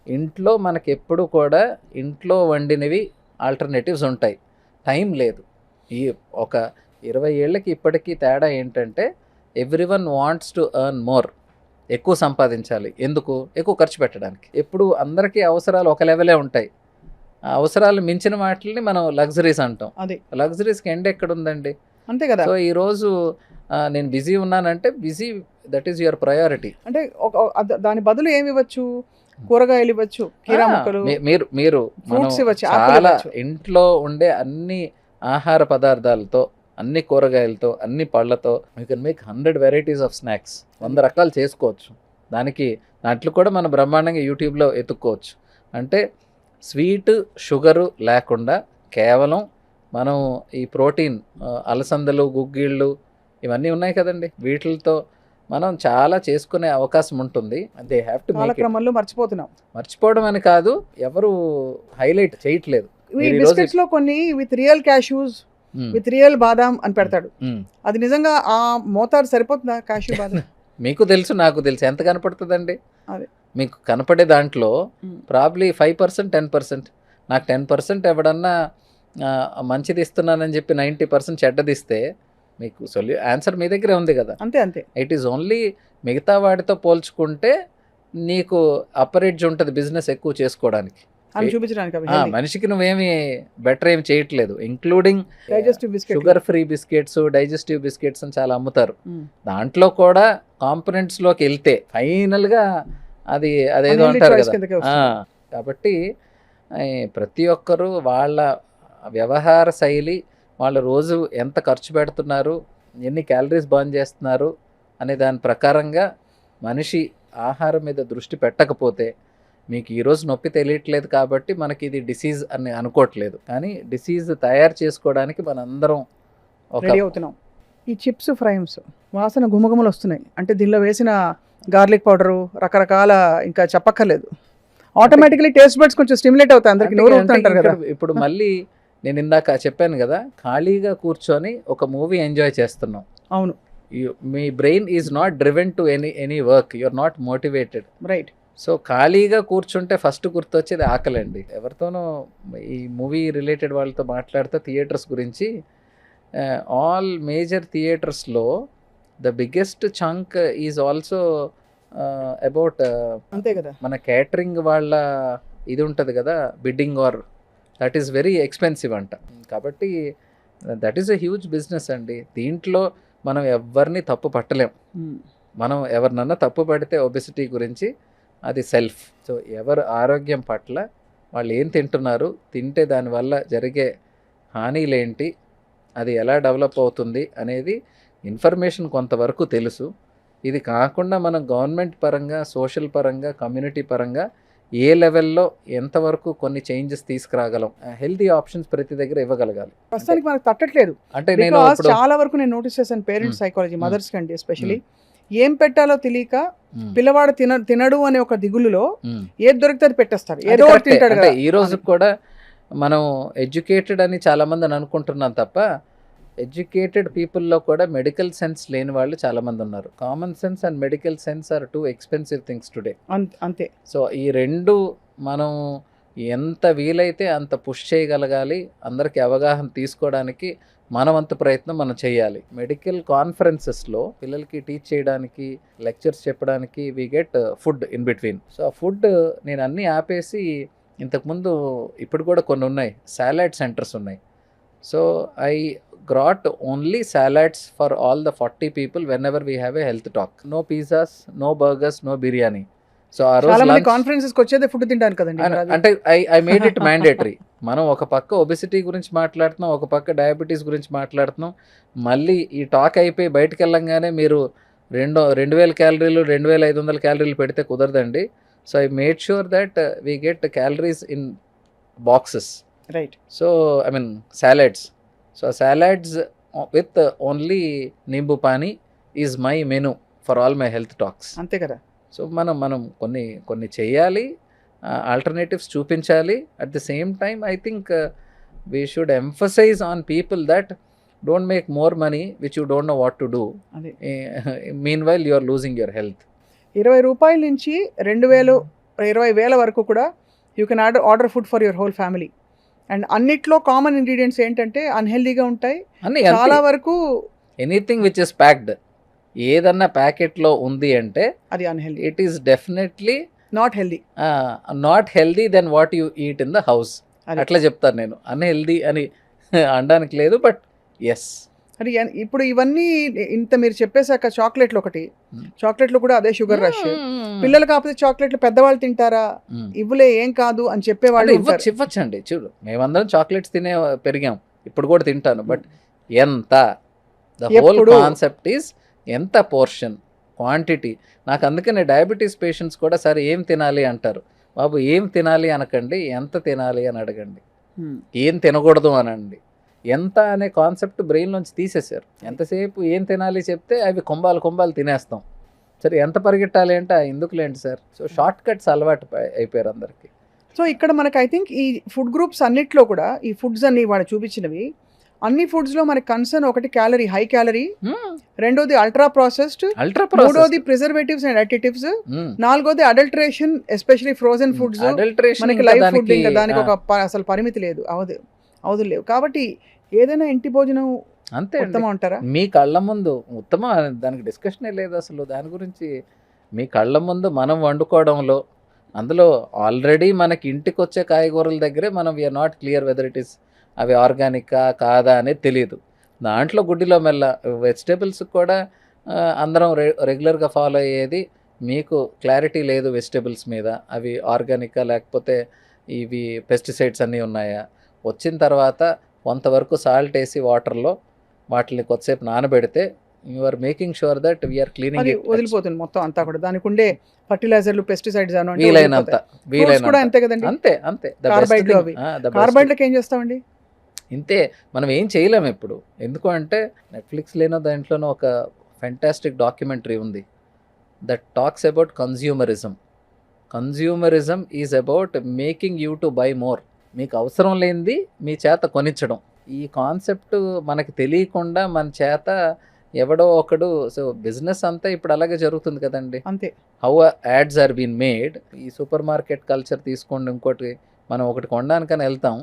Speaker 2: ఇంట్లో మనకి ఎప్పుడు కూడా ఇంట్లో వండినవి ఆల్టర్నేటివ్స్ ఉంటాయి. టైం లేదు. ఈ ఒక 20 ఏళ్ళకి ఇప్పటికీ తేడా ఏంటంటే, everyone wants to earn more, ఎక్కువ సంపాదించాలి. ఎందుకు? ఎక్కువ ఖర్చు పెట్టడానికి. ఎప్పుడు అందరికీ అవసరాలు ఒక లెవెలే ఉంటాయి. ఆ అవసరాలు మించిన వాటిని మనం లగ్జరీస్ అంటాం. లగ్జరీస్కి ఎండ్ ఎక్కడ ఉందండి?
Speaker 1: అంతే కదా.
Speaker 2: సో ఈరోజు నేను బిజీ ఉన్నానంటే, busy that is your priority.
Speaker 1: అంటే దాని బదులు ఏమి ఇవ్వచ్చు? కూరగాయలు ఇవ్వచ్చు, కీరా ముక్కలు,
Speaker 2: మీరు చాలా ఇంట్లో ఉండే అన్ని ఆహార పదార్థాలతో, అన్ని కూరగాయలతో, అన్ని పళ్ళతో you can make 100 varieties of snacks. 100 రకాలు చేసుకోవచ్చు. దాంట్లో కూడా మనం బ్రహ్మాండంగా యూట్యూబ్లో ఎత్తుక్కోవచ్చు. అంటే స్వీట్, షుగరు లేకుండా కేవలం మనం ఈ ప్రోటీన్, అలసందలు, గుగ్గిళ్ళు ఇవన్నీ ఉన్నాయి కదండి, వీటితో మనం చాలా చేసుకునే అవకాశం ఉంటుంది. They have to make it.
Speaker 1: కాలక్రమంలో మర్చిపోతున్నాం.
Speaker 2: మర్చిపోవడం అని కాదు, ఎవరు హైలైట్ చేయట్లేదు.
Speaker 1: ఈ
Speaker 2: మీరు ఈరోజు
Speaker 1: బిస్కెట్స్ లో కొన్ని with real cashews,
Speaker 2: hmm.
Speaker 1: With real బాదాం అని పెడతాడు.
Speaker 2: మ్మ్.
Speaker 1: అది నిజంగా ఆ మోతాదు సరిపోతుందా క్యాష్యూ బాదాం?
Speaker 2: మీకు తెలుసు, నాకు తెలుసు, ఎంత కనపడుతుందండి.
Speaker 1: అదే.
Speaker 2: మీకు కనపడే దాంట్లో
Speaker 1: మ్మ్.
Speaker 2: ప్రాబ్లీ 5%, 10%. నాకు 10% ఎవడన్నా మంచిది ఇస్తున్నానని చెప్పి 90% చెడ్డదిస్తే మీకు ఆన్సర్ మీ దగ్గరే ఉంది కదా.
Speaker 1: అంతే అంతే.
Speaker 2: ఇట్ ఈస్ ఓన్లీ మిగతా వాటితో పోల్చుకుంటే నీకు అప్పర్ ఎడ్జ్ ఉంటుంది బిజినెస్ ఎక్కువ చేసుకోవడానికి.
Speaker 1: అని చూపించడానికి అవి
Speaker 2: మనిషికి నువ్వేమి బెటర్ ఏమి చేయట్లేదు. Including
Speaker 1: digestive biscuit.
Speaker 2: Sugar free biscuits, digestive biscuits అని చాలా అమ్ముతారు. దాంట్లో కూడా కాంపనెంట్స్ లోకి వెళ్తే ఫైనల్ గా అదేదో అంటారు కదా. కాబట్టి ప్రతి ఒక్కరూ వాళ్ళ వ్యవహార శైలి, వాళ్ళ రోజు ఎంత ఖర్చు పెడుతున్నారు, ఎన్ని క్యాలరీస్ బర్న్ చేస్తున్నారు అనే దాని ప్రకారంగా మనిషి ఆహారం మీద దృష్టి పెట్టకపోతే, మీకు ఈరోజు నొప్పి తెలియట్లేదు కాబట్టి మనకి ఇది డిసీజ్ అని అనుకోవట్లేదు, కానీ డిసీజ్ తయారు చేసుకోవడానికి మనందరం
Speaker 1: రెడీ అవుతున్నాం. ఈ చిప్స్ ఫ్రైమ్స్ వాసన గుమగుమలు వస్తున్నాయి అంటే దీనిలో వేసిన గార్లిక్ పౌడరు రకరకాల ఇంకా చెప్పక్కర్లేదు. ఆటోమేటికలీ టేస్ట్ బడ్స్ కొంచెం స్టిమ్యులేట్ అవుతాయి, అందరికి నోరు ఊరుతుంటారు కదా.
Speaker 2: ఇప్పుడు మళ్ళీ నేను ఇందాక చెప్పాను కదా, ఖాళీగా కూర్చొని ఒక మూవీ ఎంజాయ్ చేస్తున్నాం.
Speaker 1: అవును.
Speaker 2: మీ brain is not driven to any work, you are not motivated.
Speaker 1: Right.
Speaker 2: So ఖాళీగా కూర్చుంటే ఫస్ట్ గుర్తొచ్చేది ఆకలండి. ఎవరితోనో ఈ మూవీ రిలేటెడ్ వాళ్ళతో మాట్లాడితే థియేటర్స్ గురించి, ఆల్ మేజర్ థియేటర్స్లో the biggest chunk is also about
Speaker 1: అంతే కదా,
Speaker 2: మన క్యాటరింగ్ వాళ్ళ ఇది ఉంటుంది కదా, bidding or that is very expensive అంట. కాబట్టి that is a huge business అండి. దీంట్లో మనం ఎవరిని తప్పు పట్టలేం. మనం ఎవరినన్నా తప్పు పడితే ఒబెసిటీ గురించి అది సెల్ఫ్. సో ఎవరు ఆరోగ్యం పట్ల వాళ్ళు ఏం తింటున్నారు, తింటే దానివల్ల జరిగే హానిలేంటి, అది ఎలా డెవలప్ అవుతుంది అనేది ఇన్ఫర్మేషన్ కొంతవరకు తెలుసు. ఇది కాకుండా మనం గవర్నమెంట్ పరంగా, సోషల్ పరంగా, కమ్యూనిటీ పరంగా ఏ లెవెల్లో ఎంతవరకు కొన్ని చేంజెస్ తీసుకురాగలం, హెల్తీ ఆప్షన్స్ ప్రతి దగ్గర ఇవ్వగలగాలి.
Speaker 1: ప్రస్తుతానికి మనకు తట్టట్లేదు.
Speaker 2: అంటే నేను
Speaker 1: చాలా వరకు నేను నోటీస్ చేశాను పేరెంట్స్ సైకాలజీ, మదర్స్ కంటే ఎస్పెషలీ ఏం పెట్టాలో తెలియక పిల్లవాడు తినడు అనే ఒక దిగులులో ఏది దొరికితే అది పెట్టేస్తాడు, ఏదో ఒకటి తింటాడు కదా.
Speaker 2: ఈ రోజు కూడా మనం ఎడ్యుకేటెడ్ అని చాలా మంది అనుకుంటున్నాం తప్ప, ఎడ్యుకేటెడ్ పీపుల్లో కూడా మెడికల్ సెన్స్ లేని వాళ్ళు చాలా మంది ఉన్నారు. Common sense and medical sense are too expensive things today.
Speaker 1: అంతే.
Speaker 2: సో ఈ రెండు మనం ఎంత వీలైతే అంత పుష్ చేయగలగాలి, అందరికీ అవగాహన తీసుకోవడానికి మనవంత ప్రయత్నం మనం చేయాలి. మెడికల్ కాన్ఫరెన్సెస్లో పిల్లలకి టీచ్ చేయడానికి, లెక్చర్స్ చెప్పడానికి we get food in between. So ఆ ఫుడ్ నేను అన్నీ ఆపేసి, ఇంతకుముందు ఇప్పుడు కూడా కొన్ని ఉన్నాయి, సాలడ్ సెంటర్స్ ఉన్నాయి. So I brought only salads for all the 40 people whenever we have a health talk. No pizzas, no burgers, no biryani. So ఆ రోజు
Speaker 1: చాలా మంది కాన్ఫరెన్సెస్ కి వచ్చేది ఫుడ్ తినడానికి కదండి.
Speaker 2: అంటే ఐ మేడ్ ఇట్ మ్యాండేటరీ. మనం ఒక పక్క ఒబెసిటీ గురించి మాట్లాడుతున్నాం, ఒక పక్క డయాబెటీస్ గురించి మాట్లాడుతున్నాం. మళ్ళీ ఈ టాక్ అయిపోయి బయటకు వెళ్ళంగానే మీరు 2000 క్యాలరీలు 2500 క్యాలరీలు పెడితే కుదరదండి. So I made sure that we get calories in boxes.
Speaker 1: Right.
Speaker 2: So I mean salads. So salads with only nimbu pani is my menu for all my health talks.
Speaker 1: అంతే కదా.
Speaker 2: సో మనం కొన్ని చేయాలి, ఆల్టర్నేటివ్స్ చూపించాలి. At the same time I think we should emphasize on people that don't make more money which you don't know what to do. Mean while you are losing your health.
Speaker 1: 20 రూపాయల నుంచి 20,000 వరకు కూడా you can order food for your whole family. And అన్నిట్లో common ingredients ఏంటంటే అన్హెల్దీగా ఉంటాయి చాలా వరకు.
Speaker 2: ఎనీథింగ్ విచ్ ఇస్ ప్యాక్డ్, ఏదన్నా ప్యాకెట్లో ఉంది అంటే అది
Speaker 1: unhealthy.
Speaker 2: It is definitely
Speaker 1: not
Speaker 2: healthy then what you eat in the house. అట్లా చెప్తాను నేను. అన్హెల్దీ అని అనడానికి లేదు, బట్ ఎస్.
Speaker 1: అది ఇప్పుడు ఇవన్నీ ఇంత మీరు చెప్పేశాక చాక్లెట్లు ఒకటి, చాక్లెట్లు కూడా అదే షుగర్ రష్. పిల్లలు కాకపోతే చాక్లెట్లు పెద్దవాళ్ళు తింటారా, ఇవ్వలే ఏం కాదు అని చెప్పేవాళ్ళు
Speaker 2: ఇవ్వచ్చండి. చూడు, మేమందరం చాక్లెట్స్ తినే పెరిగాం, ఇప్పుడు కూడా తింటాను. బట్ ఎంత, ద హోల్ కాన్సెప్ట్ ఈస్ ఎంత పోర్షన్, క్వాంటిటీ. నాకు అందుకనే డయాబెటీస్ పేషెంట్స్ కూడా సరే ఏం తినాలి అంటారు. బాబు ఏం తినాలి అనకండి, ఎంత తినాలి అని అడగండి. ఏం తినకూడదు అనండి. ఎంత అనే కాన్సెప్ట్ బ్రెయిన్ నుంచి తీసేశారు. ఎంతసేపు ఏం తినాలి చెప్తే అవి కొంబాలు తినేస్తాం. సరే ఎంత పరిగెట్టాలి అంటే ఎందుకులేండి సార్. సో షార్ట్ కట్స్ అలవాటు అయిపోయారు అందరికి.
Speaker 1: సో ఇక్కడ మనకి ఐ థింక్ ఈ ఫుడ్ గ్రూప్స్ అన్నిట్లో కూడా ఈ ఫుడ్స్ అన్ని వాళ్ళు చూపించినవి అన్ని ఫుడ్స్లో మనకి కన్సర్న్ ఒకటి క్యాలరీ, హై క్యాలరీ, రెండోది అల్ట్రా ప్రాసెస్డ్, మూడోది ప్రిజర్వేటివ్స్ అండ్ అడిటివ్స్, నాలుగోది అడల్టరేషన్, ఎస్పెషల్లీ ఫ్రోజన్ ఫుడ్స్. మనకి లైవ్ ఫుడ్ ఇంకా దానికి ఒక అసలు పరిమితి లేదు, అవధులు లేవు. కాబట్టి ఏదైనా ఇంటి భోజనం
Speaker 2: అంతే
Speaker 1: ఉత్తమం అంటారా?
Speaker 2: మీ కళ్ళ ముందు ఉత్తమ, దానికి డిస్కషనే లేదు అసలు. దాని గురించి మీ కళ్ళ ముందు మనం వండుకోవడంలో, అందులో ఆల్రెడీ మనకి ఇంటికి వచ్చే కాయగూరల దగ్గరే మనం we are not clear whether it is అవి ఆర్గానికా కాదా అనేది తెలియదు. దాంట్లో గుడ్డిలో మెల్ల వెజిటేబుల్స్ కూడా అందరం రెగ్యులర్గా ఫాలో అయ్యేది, మీకు క్లారిటీ లేదు వెజిటేబుల్స్ మీద, అవి ఆర్గానికా లేకపోతే ఇవి పెస్టిసైడ్స్ అన్నీ ఉన్నాయా. వచ్చిన తర్వాత కొంతవరకు సాల్ట్ వేసి వాటర్లో వాటిని కొద్దిసేపు నానబెడితే you are making sure that we are cleaning
Speaker 1: అది వదిలిపోతుంది మొత్తం అంతా కూడా. దానికి ఉండే ఫర్టిలైజర్లు, పెస్టిసైడ్స్
Speaker 2: వీలైనంత
Speaker 1: కూడా అంతే కదండి.
Speaker 2: అంతే అంతే.
Speaker 1: కార్బైడ్లకు ఏం చేస్తామండి?
Speaker 2: ఇంతే, మనం ఏం చేయలేము ఇప్పుడు. ఎందుకు అంటే నెట్ఫ్లిక్స్లోనో దాంట్లోనో ఒక ఫెంటాస్టిక్ డాక్యుమెంటరీ ఉంది that talks about consumerism. Consumerism is about making you to buy more. మీకు అవసరం లేనిది మీ చేత కొనిచ్చడం. ఈ కాన్సెప్ట్ మనకి తెలియకుండా మన చేత ఎవడో ఒకడు, సో బిజినెస్ అంతా ఇప్పుడు అలాగే జరుగుతుంది కదండి.
Speaker 1: అంతే.
Speaker 2: How ads are been made. ఈ సూపర్ మార్కెట్ కల్చర్ తీసుకోండి. ఇంకోటి, మనం ఒకటి కొనడానికని వెళ్తాం,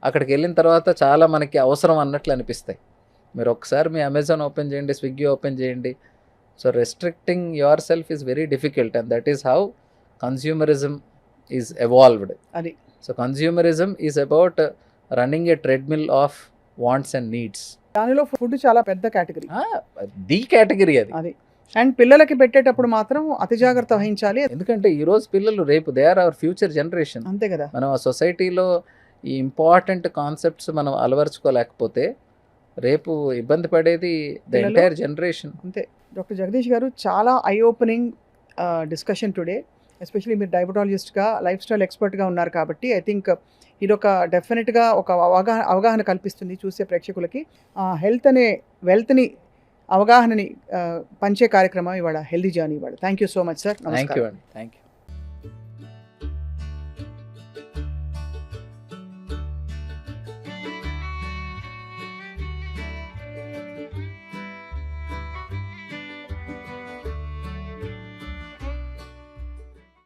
Speaker 2: అక్కడికి వెళ్ళిన తర్వాత చాలా మనకి అవసరం అన్నట్లు అనిపిస్తాయి. మీరు ఒకసారి మీ అమెజాన్ ఓపెన్ చేయండి, స్విగ్గీ ఓపెన్ చేయండి. So restricting yourself is very difficult and that is how consumerism is evolved.
Speaker 1: అది.
Speaker 2: So consumerism is about running a treadmill of wants and needs.
Speaker 1: దానిలో ఫుడ్ చాలా పెద్ద కేటగిరీ,
Speaker 2: ది కేటగిరీ అది.
Speaker 1: And పిల్లలకి పెట్టేటప్పుడు మాత్రం అతి జాగ్రత్త వహించాలి.
Speaker 2: ఎందుకంటే ఈరోజు పిల్లలు రేపు they are our future generation.
Speaker 1: అంతే కదా.
Speaker 2: మనం ఆ సొసైటీలో ఈ ఇంపార్టెంట్ కాన్సెప్ట్స్ మనం అలవర్చుకోలేకపోతే రేపు ఇబ్బంది పడేది ద ఎంటైర్ జనరేషన్.
Speaker 1: అంతే. డాక్టర్ జగదీష్ గారు, చాలా eye opening discussion today. Especially మీరు డయాబెటాలజిస్ట్గా, లైఫ్ స్టైల్ ఎక్స్పర్ట్గా ఉన్నారు కాబట్టి ఐ థింక్ ఇదొక డెఫినెట్గా ఒక అవగాహన కల్పిస్తుంది చూసే ప్రేక్షకులకి. హెల్త్ అనే వెల్త్ని, అవగాహనని పంచే కార్యక్రమం ఇవాళ హెల్దీ జర్నీ ఇవాళ. Thank you so much sir.
Speaker 2: Thank you అండి. Thank you.